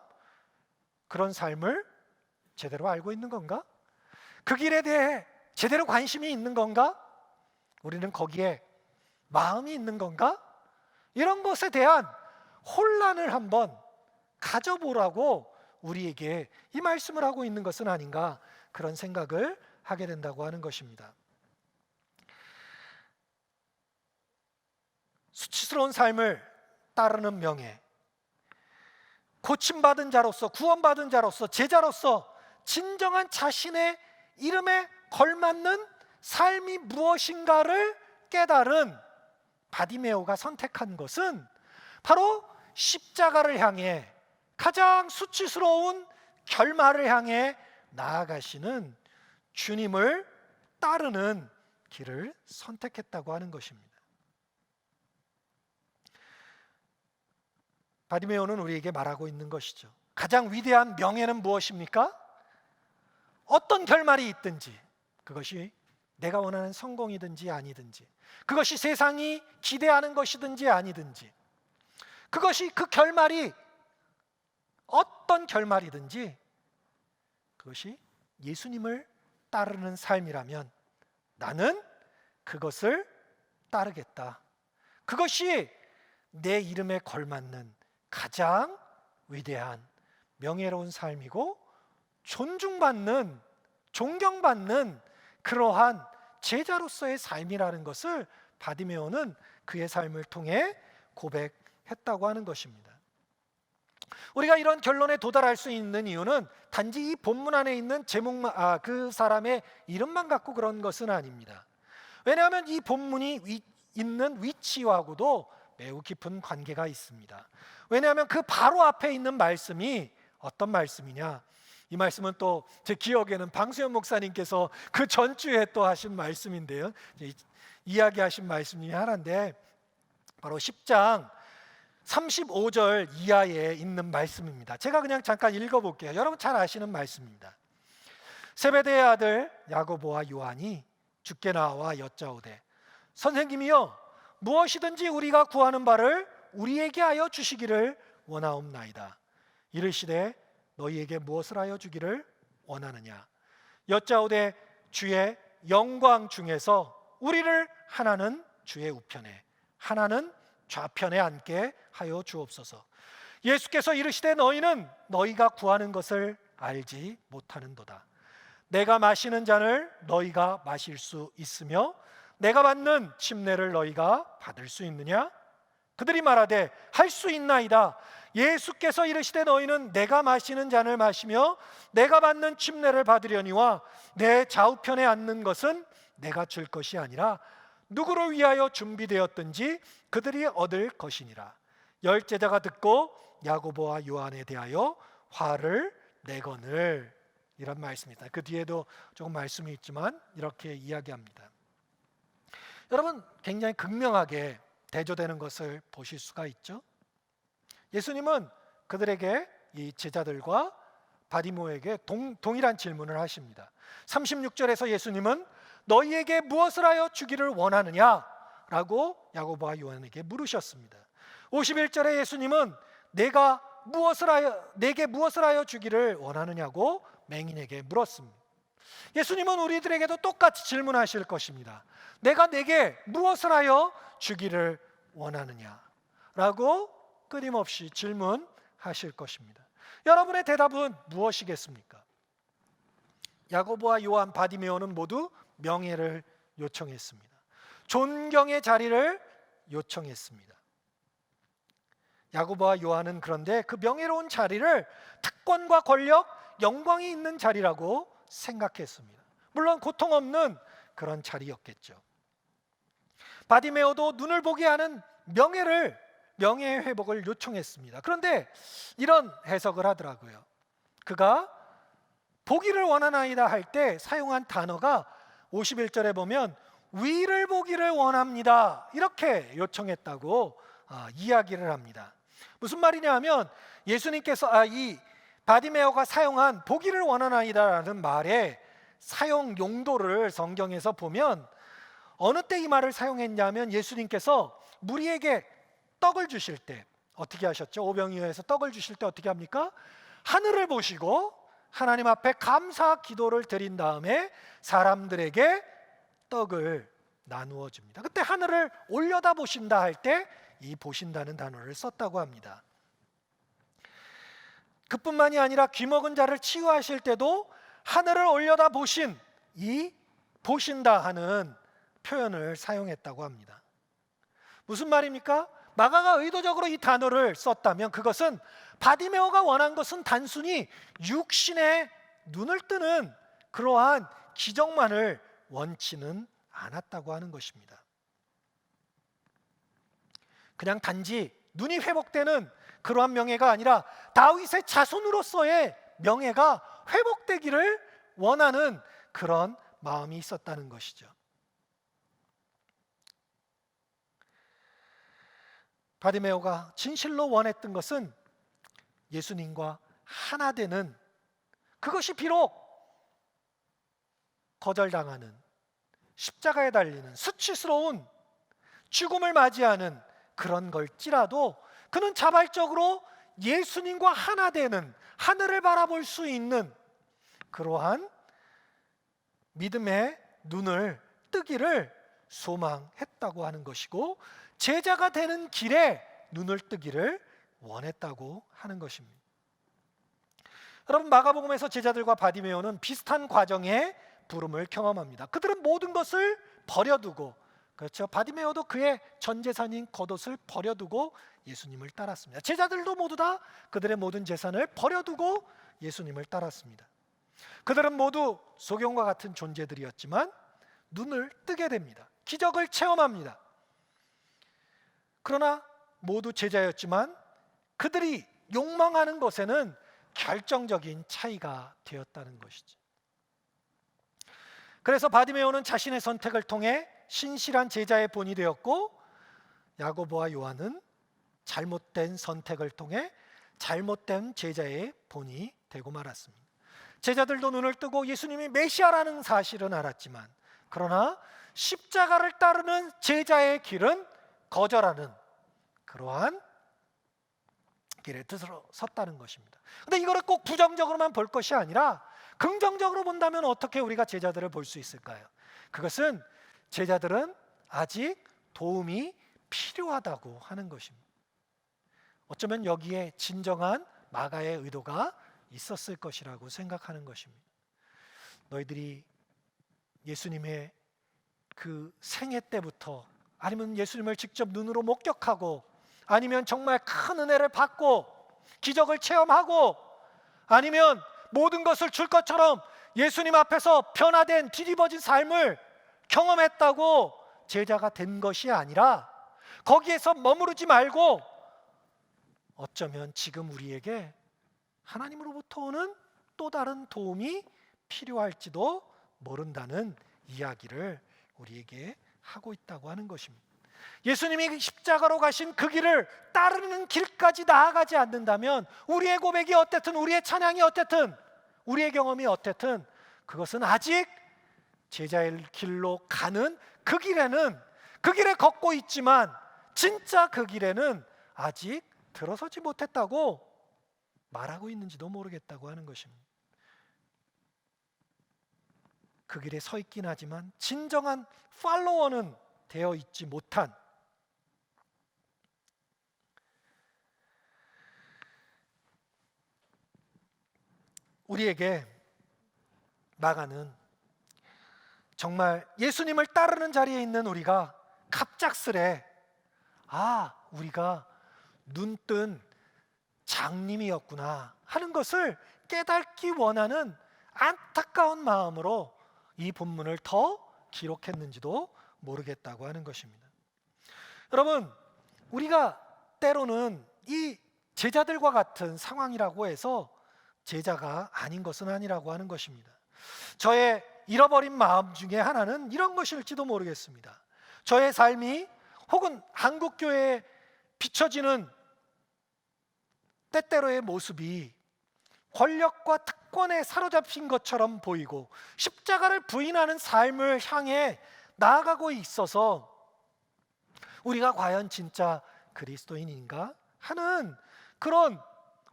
그런 삶을 제대로 알고 있는 건가? 그 길에 대해 제대로 관심이 있는 건가? 우리는 거기에 마음이 있는 건가? 이런 것에 대한 혼란을 한번 가져보라고 우리에게 이 말씀을 하고 있는 것은 아닌가, 그런 생각을 하게 된다고 하는 것입니다. 수치스러운 삶을 따르는 명예, 고침받은 자로서, 구원받은 자로서, 제자로서 진정한 자신의 이름에 걸맞는 삶이 무엇인가를 깨달은 바디메오가 선택한 것은 바로 십자가를 향해, 가장 수치스러운 결말을 향해 나아가시는 주님을 따르는 길을 선택했다고 하는 것입니다. 바디메오는 우리에게 말하고 있는 것이죠. 가장 위대한 명예는 무엇입니까? 어떤 결말이 있든지, 그것이 내가 원하는 성공이든지 아니든지, 그것이 세상이 기대하는 것이든지 아니든지, 그것이 그 결말이 어떤 결말이든지, 그것이 예수님을 따르는 삶이라면 나는 그것을 따르겠다. 그것이 내 이름에 걸맞는 가장 위대한 명예로운 삶이고, 존중받는, 존경받는 그러한 제자로서의 삶이라는 것을 바디메오는 그의 삶을 통해 고백했다고 하는 것입니다. 우리가 이런 결론에 도달할 수 있는 이유는 단지 이 본문 안에 있는 제목만, 그 사람의 이름만 갖고 그런 것은 아닙니다. 왜냐하면 이 본문이 있는 위치하고도 매우 깊은 관계가 있습니다. 왜냐하면 그 바로 앞에 있는 말씀이 어떤 말씀이냐? 이 말씀은 또 제 기억에는 방수현 목사님께서 그 전주에 또 하신 말씀인데요, 이야기하신 말씀 중에 하나인데, 바로 10장 35절 이하에 있는 말씀입니다. 제가 그냥 잠깐 읽어볼게요. 여러분 잘 아시는 말씀입니다. 세베대의 아들 야고보와 요한이 주께 나와 여짜오되, 선생님이여, 무엇이든지 우리가 구하는 바를 우리에게 하여 주시기를 원하옵나이다. 이르시되, 너희에게 무엇을 하여 주기를 원하느냐? 여짜오되, 주의 영광 중에서 우리를 하나는 주의 우편에, 하나는 좌편에 앉게 하여 주옵소서. 예수께서 이르시되, 너희는 너희가 구하는 것을 알지 못하는도다. 내가 마시는 잔을 너희가 마실 수 있으며 내가 받는 침례를 너희가 받을 수 있느냐? 그들이 말하되, 할 수 있나이다. 예수께서 이르시되, 너희는 내가 마시는 잔을 마시며 내가 받는 침례를 받으려니와 내 좌우편에 앉는 것은 내가 줄 것이 아니라 누구를 위하여 준비되었든지 그들이 얻을 것이니라. 열 제자가 듣고 야고보와 요한에 대하여 화를 내거늘. 이런 말씀입니다. 그 뒤에도 조금 말씀이 있지만 이렇게 이야기합니다. 여러분, 굉장히 극명하게 대조되는 것을 보실 수가 있죠. 예수님은 그들에게, 이 제자들과 바디모에게 동일한 질문을 하십니다. 36절에서 예수님은 너희에게 무엇을 하여 주기를 원하느냐? 라고 야고보와 요한에게 물으셨습니다. 51절에 예수님은 내게 무엇을 하여 주기를 원하느냐고 맹인에게 물었습니다. 예수님은 우리들에게도 똑같이 질문하실 것입니다. 내가 내게 무엇을 하여 주기를 원하느냐? 라고 끊임없이 질문하실 것입니다. 여러분의 대답은 무엇이겠습니까? 야고보와 요한, 바디메오는 모두 명예를 요청했습니다. 존경의 자리를 요청했습니다. 야고보와 요한은 그런데 그 명예로운 자리를 특권과 권력, 영광이 있는 자리라고 생각했습니다. 물론 고통 없는 그런 자리였겠죠. 바디메오도 눈을 보게 하는 명예의 회복을 요청했습니다. 그런데 이런 해석을 하더라고요. 그가 보기를 원하나이다 할 때 사용한 단어가 51절에 보면 위를 보기를 원합니다, 이렇게 요청했다고 이야기를 합니다. 무슨 말이냐 하면, 예수님께서 이 바디메오가 사용한 보기를 원하나이다라는 말의 사용 용도를 성경에서 보면 어느 때 이 말을 사용했냐면, 예수님께서 무리에게 떡을 주실 때 어떻게 하셨죠? 오병이어에서 떡을 주실 때 어떻게 합니까? 하늘을 보시고 하나님 앞에 감사 기도를 드린 다음에 사람들에게 떡을 나누어 줍니다. 그때 하늘을 올려다 보신다 할 때 이 보신다는 단어를 썼다고 합니다. 그뿐만이 아니라 귀먹은 자를 치유하실 때도 하늘을 올려다 보신, 이 보신다 하는 표현을 사용했다고 합니다. 무슨 말입니까? 마가가 의도적으로 이 단어를 썼다면 그것은 바디메오가 원한 것은 단순히 육신의 눈을 뜨는 그러한 기적만을 원치는 않았다고 하는 것입니다. 그냥 단지 눈이 회복되는 그러한 명예가 아니라 다윗의 자손으로서의 명예가 회복되기를 원하는 그런 마음이 있었다는 것이죠. 바디메오가 진실로 원했던 것은 예수님과 하나 되는, 그것이 비록 거절당하는, 십자가에 달리는 수치스러운 죽음을 맞이하는 그런 걸지라도 그는 자발적으로 예수님과 하나 되는, 하늘을 바라볼 수 있는 그러한 믿음의 눈을 뜨기를 소망했다고 하는 것이고, 제자가 되는 길에 눈을 뜨기를 원했다고 하는 것입니다. 여러분, 마가복음에서 제자들과 바디메오는 비슷한 과정의 부름을 경험합니다. 그들은 모든 것을 버려두고 그렇죠. 바디메오도 그의 전 재산인 겉옷을 버려두고 예수님을 따랐습니다. 제자들도 모두 다 그들의 모든 재산을 버려두고 예수님을 따랐습니다. 그들은 모두 소경과 같은 존재들이었지만 눈을 뜨게 됩니다. 기적을 체험합니다. 그러나 모두 제자였지만 그들이 욕망하는 것에는 결정적인 차이가 되었다는 것이죠. 그래서 바디메오는 자신의 선택을 통해 신실한 제자의 본이 되었고, 야고보와 요한은 잘못된 선택을 통해 잘못된 제자의 본이 되고 말았습니다. 제자들도 눈을 뜨고 예수님이 메시아라는 사실은 알았지만, 그러나 십자가를 따르는 제자의 길은 거절하는 그러한 길에 들어섰다는 것입니다. 근데 이거를 꼭 부정적으로만 볼 것이 아니라 긍정적으로 본다면 어떻게 우리가 제자들을 볼 수 있을까요? 그것은 제자들은 아직 도움이 필요하다고 하는 것입니다. 어쩌면 여기에 진정한 마가의 의도가 있었을 것이라고 생각하는 것입니다. 너희들이 예수님의 그 생애 때부터, 아니면 예수님을 직접 눈으로 목격하고, 아니면 정말 큰 은혜를 받고 기적을 체험하고, 아니면 모든 것을 줄 것처럼 예수님 앞에서 변화된 뒤집어진 삶을 경험했다고 제자가 된 것이 아니라, 거기에서 머무르지 말고 어쩌면 지금 우리에게 하나님으로부터 오는 또 다른 도움이 필요할지도 모른다는 이야기를 우리에게 하고 있다고 하는 것입니다. 예수님이 십자가로 가신 그 길을 따르는 길까지 나아가지 않는다면 우리의 고백이 어땠든, 우리의 찬양이 어땠든, 우리의 경험이 어땠든, 그것은 아직 제자의 길로 가는 그 길에는, 그 길에 걷고 있지만 진짜 그 길에는 아직 들어서지 못했다고 말하고 있는지도 모르겠다고 하는 것입니다. 그 길에 서 있긴 하지만 진정한 팔로워는 되어 있지 못한, 우리에게 마가는 정말 예수님을 따르는 자리에 있는 우리가 갑작스레 우리가 눈뜬 장님이었구나 하는 것을 깨닫기 원하는 안타까운 마음으로 이 본문을 더 기록했는지도 모르겠다고 하는 것입니다. 여러분, 우리가 때로는 이 제자들과 같은 상황이라고 해서 제자가 아닌 것은 아니라고 하는 것입니다. 저의 잃어버린 마음 중에 하나는 이런 것일지도 모르겠습니다. 저의 삶이 혹은 한국교회에 비춰지는 때때로의 모습이 권력과 특권에 사로잡힌 것처럼 보이고 십자가를 부인하는 삶을 향해 나아가고 있어서 우리가 과연 진짜 그리스도인인가 하는 그런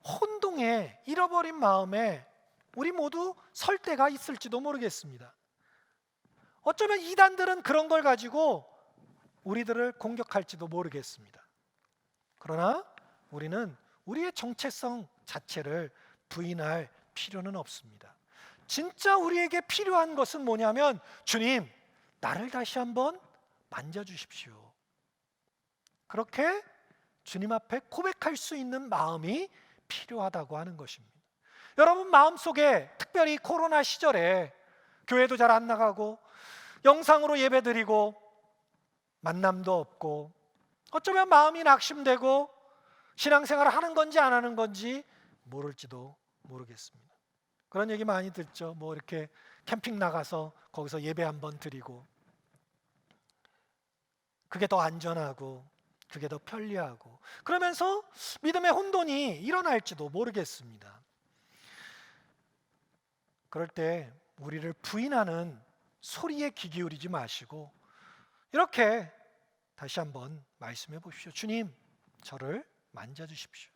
혼동에, 잃어버린 마음에 우리 모두 설 때가 있을지도 모르겠습니다. 어쩌면 이단들은 그런 걸 가지고 우리들을 공격할지도 모르겠습니다. 그러나 우리는 우리의 정체성 자체를 부인할 필요는 없습니다. 진짜 우리에게 필요한 것은 뭐냐면, 주님, 나를 다시 한번 만져주십시오. 그렇게 주님 앞에 고백할 수 있는 마음이 필요하다고 하는 것입니다. 여러분 마음속에, 특별히 코로나 시절에 교회도 잘 안 나가고 영상으로 예배드리고 만남도 없고, 어쩌면 마음이 낙심되고 신앙생활을 하는 건지 안 하는 건지 모를지도 모르겠습니다. 그런 얘기 많이 듣죠. 뭐 이렇게 캠핑 나가서 거기서 예배 한번 드리고, 그게 더 안전하고 그게 더 편리하고, 그러면서 믿음의 혼돈이 일어날지도 모르겠습니다. 그럴 때 우리를 부인하는 소리에 귀 기울이지 마시고 이렇게 다시 한번 말씀해 보십시오. 주님, 저를 만져주십시오.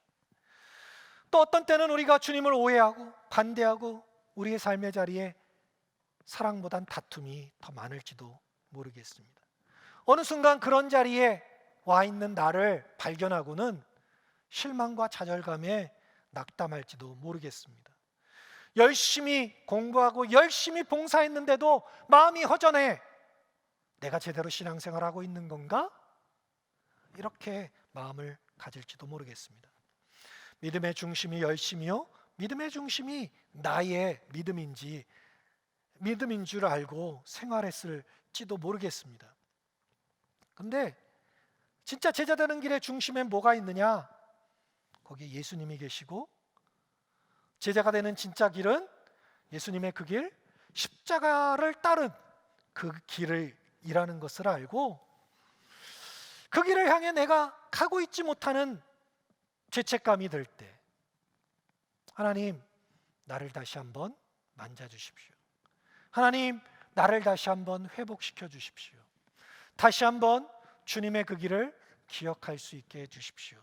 또 어떤 때는 우리가 주님을 오해하고 반대하고 우리의 삶의 자리에 사랑보단 다툼이 더 많을지도 모르겠습니다. 어느 순간 그런 자리에 와 있는 나를 발견하고는 실망과 좌절감에 낙담할지도 모르겠습니다. 열심히 공부하고 열심히 봉사했는데도 마음이 허전해, 내가 제대로 신앙생활하고 있는 건가? 이렇게 마음을 가질지도 모르겠습니다. 믿음의 중심이 열심이요, 믿음의 중심이 나의 믿음인 줄 알고 생활했을지도 모르겠습니다. 근데 진짜 제자 되는 길의 중심에 뭐가 있느냐? 거기에 예수님이 계시고, 제자가 되는 진짜 길은 예수님의 그 길, 십자가를 따른 그 길을 이라는 것을 알고, 그 길을 향해 내가 가고 있지 못하는 죄책감이 들 때, 하나님 나를 다시 한번 만져주십시오. 하나님 나를 다시 한번 회복시켜 주십시오. 다시 한번 주님의 그 길을 기억할 수 있게 해주십시오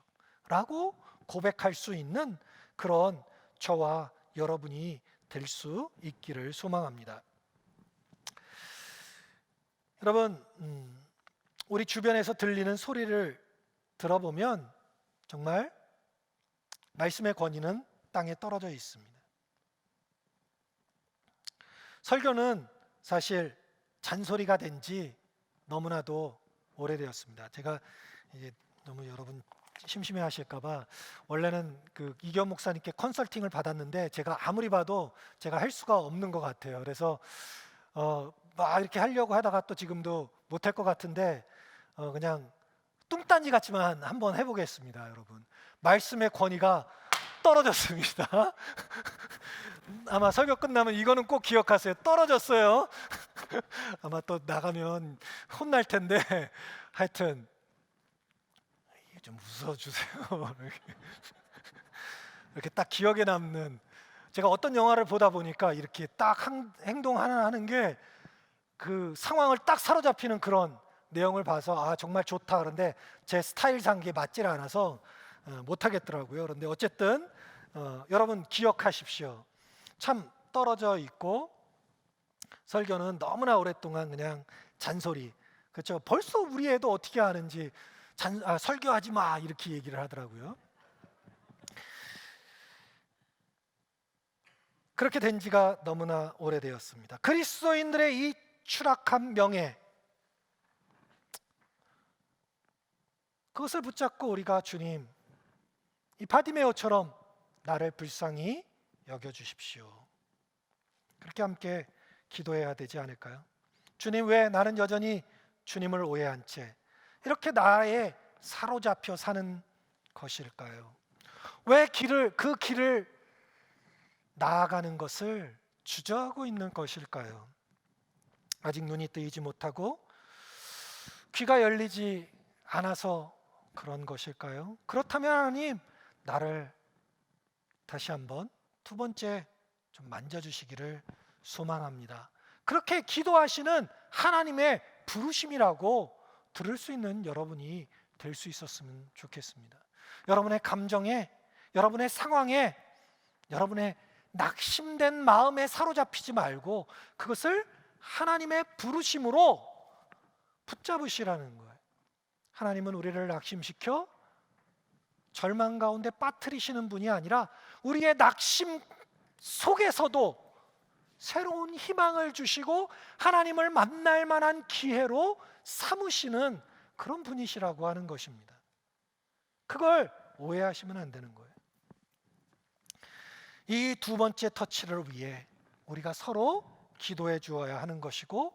라고 고백할 수 있는 그런 저와 여러분이 될 수 있기를 소망합니다. 여러분, 우리 주변에서 들리는 소리를 들어보면 정말 말씀의 권위는 땅에 떨어져 있습니다. 설교는 사실 잔소리가 된 지 너무나도 오래되었습니다. 제가 이제 너무 여러분 심심해 하실까봐 원래는 그 이경 목사님께 컨설팅을 받았는데 제가 아무리 봐도 제가 할 수가 없는 것 같아요. 그래서 막 이렇게 하려고 하다가 또 지금도 못할 것 같은데 그냥 뚱딴지 같지만 한번 해보겠습니다. 여러분, 말씀의 권위가 떨어졌습니다. 아마 설교 끝나면 이거는 꼭 기억하세요. 떨어졌어요. 아마 또 나가면 혼날 텐데 하여튼 좀 웃어주세요. 이렇게 딱 기억에 남는, 제가 어떤 영화를 보다 보니까 이렇게 딱 행동 하나 하는 게 그 상황을 딱 사로잡히는 그런 내용을 봐서 아 정말 좋다. 그런데 제 스타일상 게 맞질 않아서 못하겠더라고요. 그런데 어쨌든 여러분 기억하십시오. 참 떨어져 있고, 설교는 너무나 오랫동안 그냥 잔소리, 그렇죠? 벌써 우리 애도 어떻게 하는지 설교하지 마 이렇게 얘기를 하더라고요. 그렇게 된 지가 너무나 오래되었습니다. 그리스도인들의 이 추락한 명예, 그것을 붙잡고 우리가 주님, 이 바디메오처럼 나를 불쌍히 여겨주십시오, 그렇게 함께 기도해야 되지 않을까요? 주님, 왜 나는 여전히 주님을 오해한 채 이렇게 나에 사로잡혀 사는 것일까요? 왜 그 길을 나아가는 것을 주저하고 있는 것일까요? 아직 눈이 뜨이지 못하고 귀가 열리지 않아서 그런 것일까요? 그렇다면 하나님, 나를 다시 한번 두 번째 좀 만져주시기를 소망합니다. 그렇게 기도하시는 하나님의 부르심이라고 들을 수 있는 여러분이 될 수 있었으면 좋겠습니다. 여러분의 감정에, 여러분의 상황에, 여러분의 낙심된 마음에 사로잡히지 말고 그것을 하나님의 부르심으로 붙잡으시라는 거예요. 하나님은 우리를 낙심시켜 절망 가운데 빠뜨리시는 분이 아니라 우리의 낙심 속에서도 새로운 희망을 주시고 하나님을 만날 만한 기회로 삼으시는 그런 분이시라고 하는 것입니다. 그걸 오해하시면 안 되는 거예요. 이 두 번째 터치를 위해 우리가 서로 기도해 주어야 하는 것이고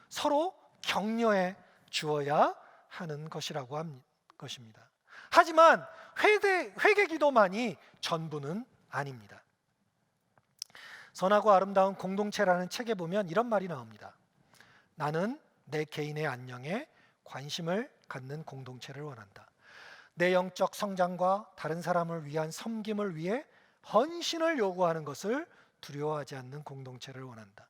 서로 격려해 주어야 하는 것이라고 하는 것입니다. 하지만 회개 기도만이 전부는 아닙니다. 선하고 아름다운 공동체라는 책에 보면 이런 말이 나옵니다. 나는 내 개인의 안녕에 관심을 갖는 공동체를 원한다. 내 영적 성장과 다른 사람을 위한 섬김을 위해 헌신을 요구하는 것을 두려워하지 않는 공동체를 원한다.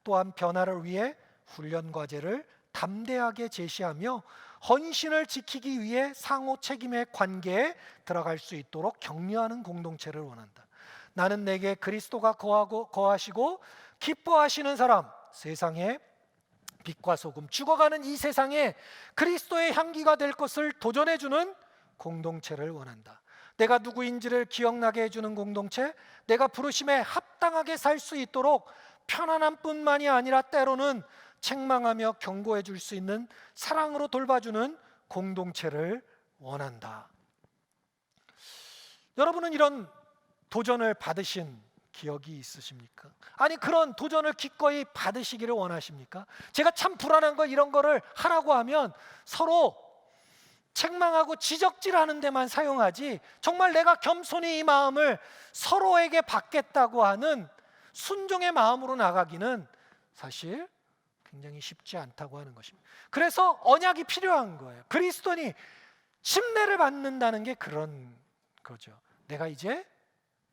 또한 변화를 위해 훈련 과제를 담대하게 제시하며 헌신을 지키기 위해 상호 책임의 관계에 들어갈 수 있도록 격려하는 공동체를 원한다. 나는 내게 그리스도가 거하시고 기뻐하시는 사람, 세상에 빛과 소금, 죽어가는 이 세상에 그리스도의 향기가 될 것을 도전해주는 공동체를 원한다. 내가 누구인지를 기억나게 해주는 공동체, 내가 부르심에 합당하게 살 수 있도록 편안함뿐만이 아니라 때로는 책망하며 경고해 줄 수 있는 사랑으로 돌봐주는 공동체를 원한다. 여러분은 이런 도전을 받으신 기억이 있으십니까? 아니, 그런 도전을 기꺼이 받으시기를 원하십니까? 제가 참 불안한 거, 이런 거를 하라고 하면 서로 책망하고 지적질하는 데만 사용하지, 정말 내가 겸손히 이 마음을 서로에게 받겠다고 하는 순종의 마음으로 나가기는 사실 굉장히 쉽지 않다고 하는 것입니다. 그래서 언약이 필요한 거예요. 그리스도인이 침례를 받는다는 게 그런 거죠. 내가 이제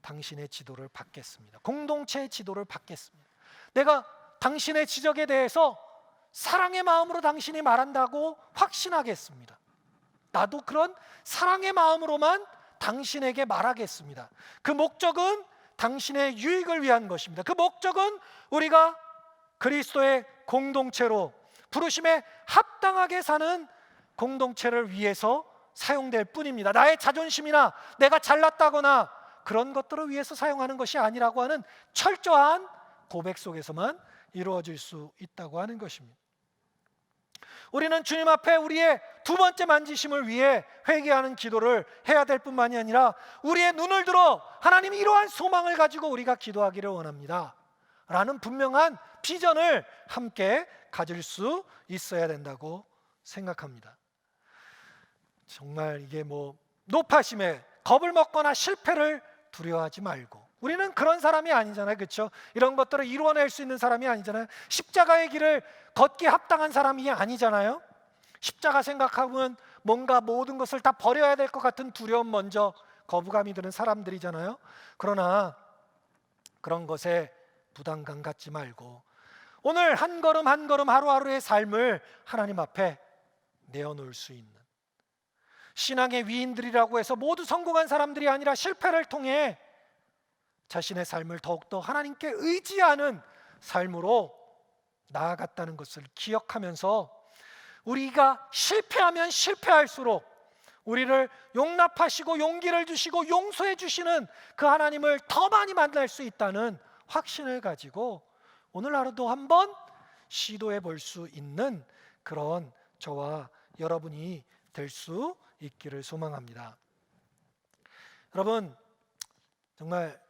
당신의 지도를 받겠습니다. 공동체의 지도를 받겠습니다. 내가 당신의 지적에 대해서 사랑의 마음으로 당신이 말한다고 확신하겠습니다. 나도 그런 사랑의 마음으로만 당신에게 말하겠습니다. 그 목적은 당신의 유익을 위한 것입니다. 그 목적은 우리가 그리스도의 공동체로 부르심에 합당하게 사는 공동체를 위해서 사용될 뿐입니다. 나의 자존심이나 내가 잘났다거나 그런 것들을 위해서 사용하는 것이 아니라고 하는 철저한 고백 속에서만 이루어질 수 있다고 하는 것입니다. 우리는 주님 앞에 우리의 두 번째 만지심을 위해 회개하는 기도를 해야 될 뿐만이 아니라 우리의 눈을 들어 하나님이 이러한 소망을 가지고 우리가 기도하기를 원합니다 라는 분명한 비전을 함께 가질 수 있어야 된다고 생각합니다. 정말 이게 노파심에 겁을 먹거나 실패를 두려워하지 말고, 우리는 그런 사람이 아니잖아요, 그렇죠? 이런 것들을 이루어낼 수 있는 사람이 아니잖아요. 십자가의 길을 걷기에 합당한 사람이 아니잖아요. 십자가 생각하면 뭔가 모든 것을 다 버려야 될 것 같은 두려움, 먼저 거부감이 드는 사람들이잖아요. 그러나 그런 것에 부담감 갖지 말고 오늘 한 걸음 한 걸음 하루하루의 삶을 하나님 앞에 내어놓을 수 있는, 신앙의 위인들이라고 해서 모두 성공한 사람들이 아니라 실패를 통해 자신의 삶을 더욱더 하나님께 의지하는 삶으로 나아갔다는 것을 기억하면서 우리가 실패하면 실패할수록 우리를 용납하시고 용기를 주시고 용서해 주시는 그 하나님을 더 많이 만날 수 있다는 확신을 가지고 오늘 하루도 한번 시도해 볼 수 있는 그런 저와 여러분이 될 수 있기를 소망합니다. 여러분, 정말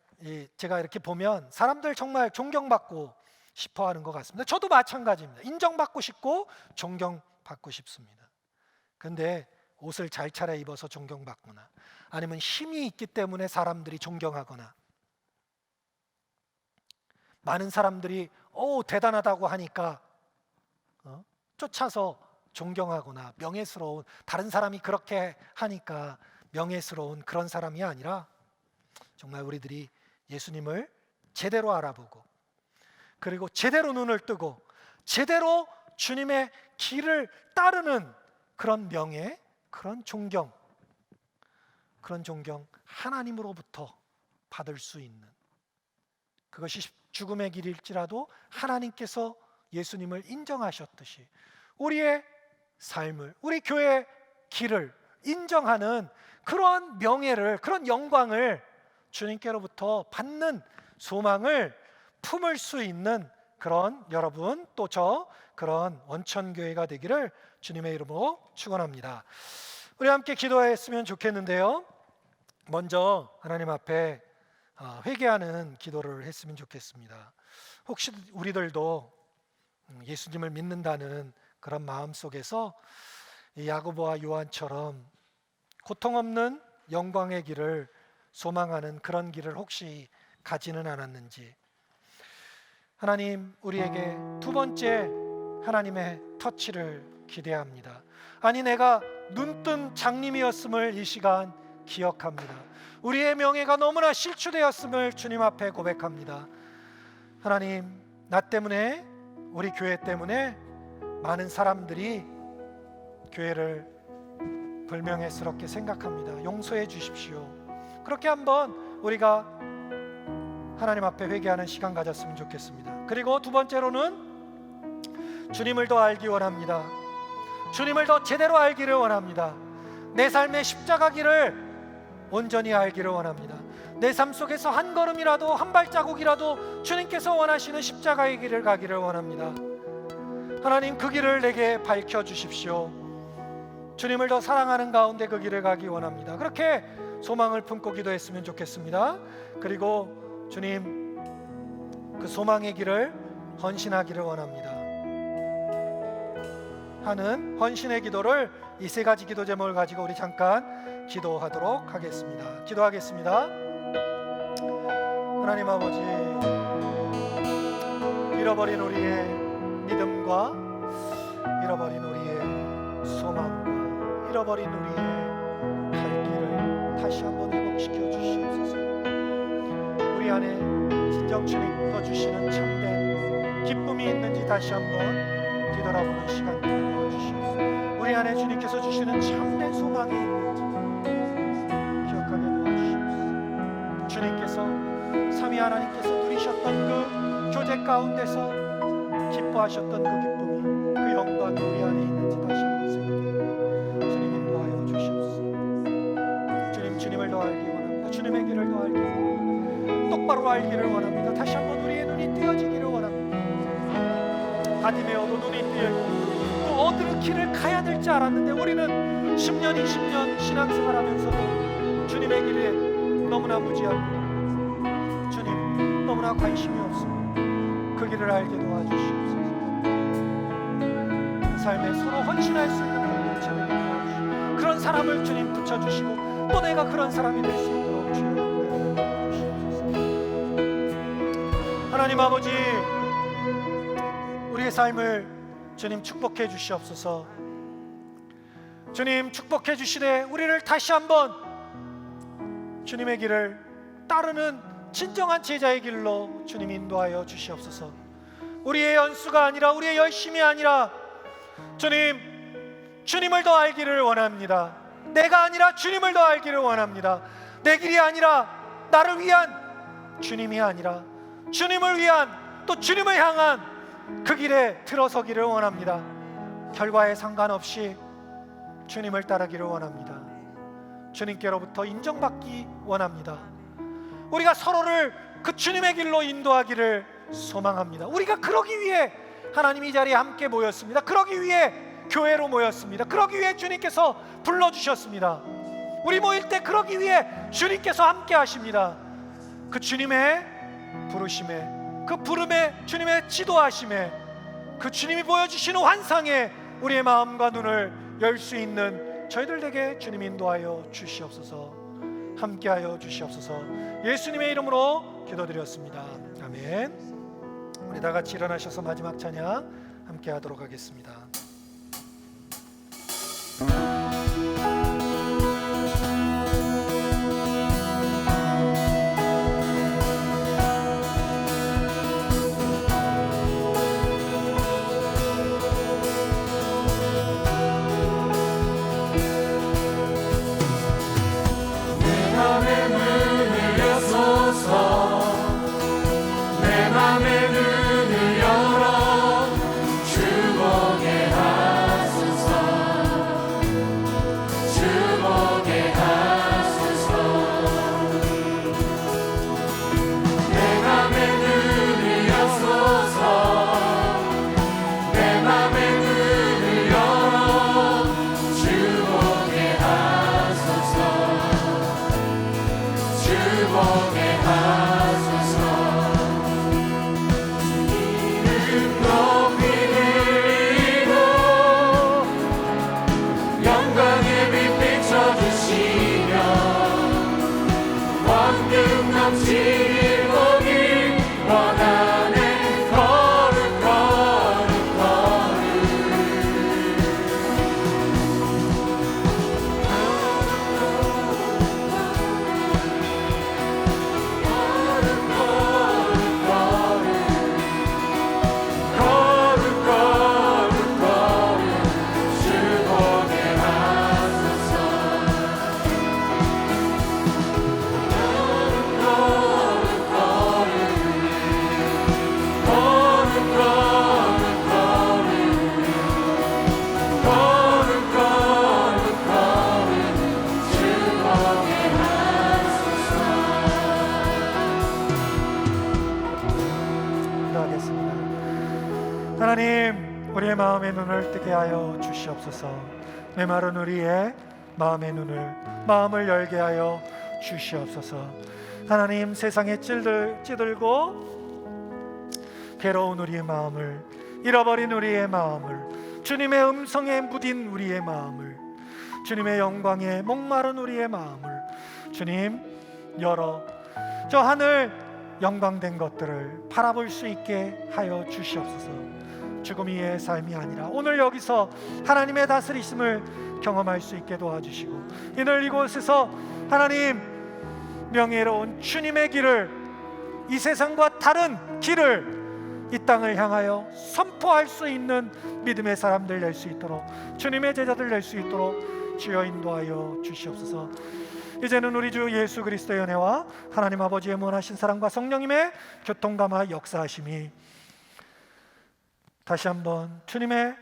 제가 이렇게 보면 사람들 정말 존경받고 싶어하는 것 같습니다. 저도 마찬가지입니다. 인정받고 싶고 존경받고 싶습니다. 근데 옷을 잘 차려입어서 존경받거나 아니면 힘이 있기 때문에 사람들이 존경하거나 많은 사람들이 대단하다고 하니까 쫓아서 존경하거나 명예스러운, 다른 사람이 그렇게 하니까 명예스러운 그런 사람이 아니라 정말 우리들이 예수님을 제대로 알아보고 그리고 제대로 눈을 뜨고 제대로 주님의 길을 따르는 그런 명예, 그런 존경 하나님으로부터 받을 수 있는, 그것이 죽음의 길일지라도 하나님께서 예수님을 인정하셨듯이 우리의 삶을, 우리 교회의 길을 인정하는 그러한 명예를, 그런 영광을 주님께로부터 받는 소망을 품을 수 있는 그런 여러분, 또 저 그런 원천교회가 되기를 주님의 이름으로 축원합니다. 우리 함께 기도했으면 좋겠는데요, 먼저 하나님 앞에 회개하는 기도를 했으면 좋겠습니다. 혹시 우리들도 예수님을 믿는다는 그런 마음 속에서 야고보와 요한처럼 고통 없는 영광의 길을 소망하는 그런 길을 혹시 가지는 않았는지, 하나님 우리에게 두 번째 하나님의 터치를 기대합니다. 아니, 내가 눈뜬 장님이었음을 이 시간 기억합니다. 우리의 명예가 너무나 실추되었음을 주님 앞에 고백합니다. 하나님, 나 때문에, 우리 교회 때문에 많은 사람들이 교회를 불명예스럽게 생각합니다. 용서해 주십시오. 그렇게 한번 우리가 하나님 앞에 회개하는 시간 가졌으면 좋겠습니다. 그리고 두 번째로는 주님을 더 알기 원합니다. 주님을 더 제대로 알기를 원합니다. 내 삶의 십자가 길을 온전히 알기를 원합니다. 내 삶 속에서 한 걸음이라도, 한 발자국이라도 주님께서 원하시는 십자가의 길을 가기를 원합니다. 하나님, 그 길을 내게 밝혀주십시오. 주님을 더 사랑하는 가운데 그 길을 가기 원합니다. 그렇게 소망을 품고 기도했으면 좋겠습니다. 그리고 주님, 그 소망의 길을 헌신하기를 원합니다 하는 헌신의 기도를, 이 세 가지 기도 제목을 가지고 우리 잠깐 기도하도록 하겠습니다. 기도하겠습니다. 하나님 아버지, 잃어버린 우리의 믿음과 잃어버린 우리의 소망과 잃어버린 우리의 갈 길을 다시 한번 회복시켜 주시옵소서. 우리 안에 진정 주님께서 주시는 참된 기쁨이 있는지 다시 한번 뒤돌아보는 시간 되게 주시옵소서. 우리 안에 주님께서 주시는 참된 소망이 있는지 기억하게 도와주시옵소서. 주님께서, 삼위 하나님께서 누리셨던 그 교제 가운데서 기뻐하셨던 그 기쁨이, 그 영광이 우리 안에 있는지 다시 한번 생각해 주님 인도하여 주시옵소서. 주님, 주님을 더 알기 원합니다. 주님의 길을 더 알기 원합니다. 똑바로 알기를 원합니다. 다시 한번 우리의 눈이 뜨여지기를 원합니다. 바디메오도 눈이 뜨이고 또 어느 길을 가야 될지 알았는데 우리는 10년, 20년 신앙생활하면서도 주님의 길에 너무나 무지하고 주님 너무나 관심이 없습니다. 그 길을 알게 도와주시옵소서. 삶에 서로 헌신할 수 있는 공동체 되게 도와주시고, 그런 사람을 주님 붙여주시고 또 내가 그런 사람이 될 수 있도록 주여 은혜 주시옵소서. 하나님 아버지, 우리의 삶을 주님 축복해 주시옵소서. 주님 축복해 주시되 우리를 다시 한번 주님의 길을 따르는 진정한 제자의 길로 주님 인도하여 주시옵소서. 우리의 연수가 아니라, 우리의 열심이 아니라 주님, 주님을 더 알기를 원합니다. 내가 아니라 주님을 더 알기를 원합니다. 내 길이 아니라, 나를 위한 주님이 아니라 주님을 위한, 또 주님을 향한 그 길에 들어서기를 원합니다. 결과에 상관없이 주님을 따르기를 원합니다. 주님께로부터 인정받기 원합니다. 우리가 서로를 그 주님의 길로 인도하기를 소망합니다. 우리가 그러기 위해 하나님 이 자리에 함께 모였습니다. 그러기 위해 교회로 모였습니다. 그러기 위해 주님께서 불러주셨습니다. 우리 모일 때 그러기 위해 주님께서 함께 하십니다. 그 주님의 부르심에, 그 부름에, 주님의 지도하심에, 그 주님이 보여주시는 환상에 우리의 마음과 눈을 열 수 있는 저희들에게 주님 인도하여 주시옵소서. 함께하여 주시옵소서. 예수님의 이름으로 기도드렸습니다. 아멘. 우리 다 같이 일어나셔서 마지막 찬양 함께하도록 하겠습니다. 내 맘의 눈을 열어 주목해 하소서. 우리의 마음의 눈을 뜨게 하여 주시옵소서. 메마른 우리의 마음을 열게 하여 주시옵소서. 하나님, 세상에 찌들고 괴로운 우리의 마음을, 잃어버린 우리의 마음을, 주님의 음성에 무딘 우리의 마음을, 주님의 영광에 목마른 우리의 마음을 주님 열어 저 하늘 영광된 것들을 바라볼 수 있게 하여 주시옵소서. 죽음 이의 삶이 아니라 오늘 여기서 하나님의 다스리심을 경험할 수 있게 도와주시고, 이늘 이곳에서 하나님 명예로운 주님의 길을, 이 세상과 다른 길을 이 땅을 향하여 선포할 수 있는 믿음의 사람들 될 수 있도록, 주님의 제자들 될 수 있도록 주여 인도하여 주시옵소서. 이제는 우리 주 예수 그리스도의 은혜와 하나님 아버지의 무한하신 사랑과 성령님의 교통감화 역사하심이 다시 한번 주님의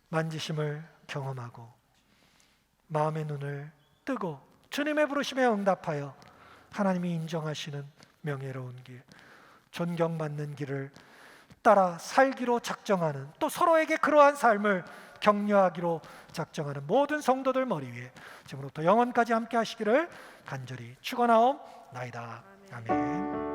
만지심을 경험하고 마음의 눈을 뜨고 주님의 부르심에 응답하여 하나님이 인정하시는 명예로운 길, 존경받는 길을 따라 살기로 작정하는, 또 서로에게 그러한 삶을 격려하기로 작정하는 모든 성도들 머리 위에 지금부터 영원까지 함께 하시기를 간절히 축원하옵나이다. 아멘.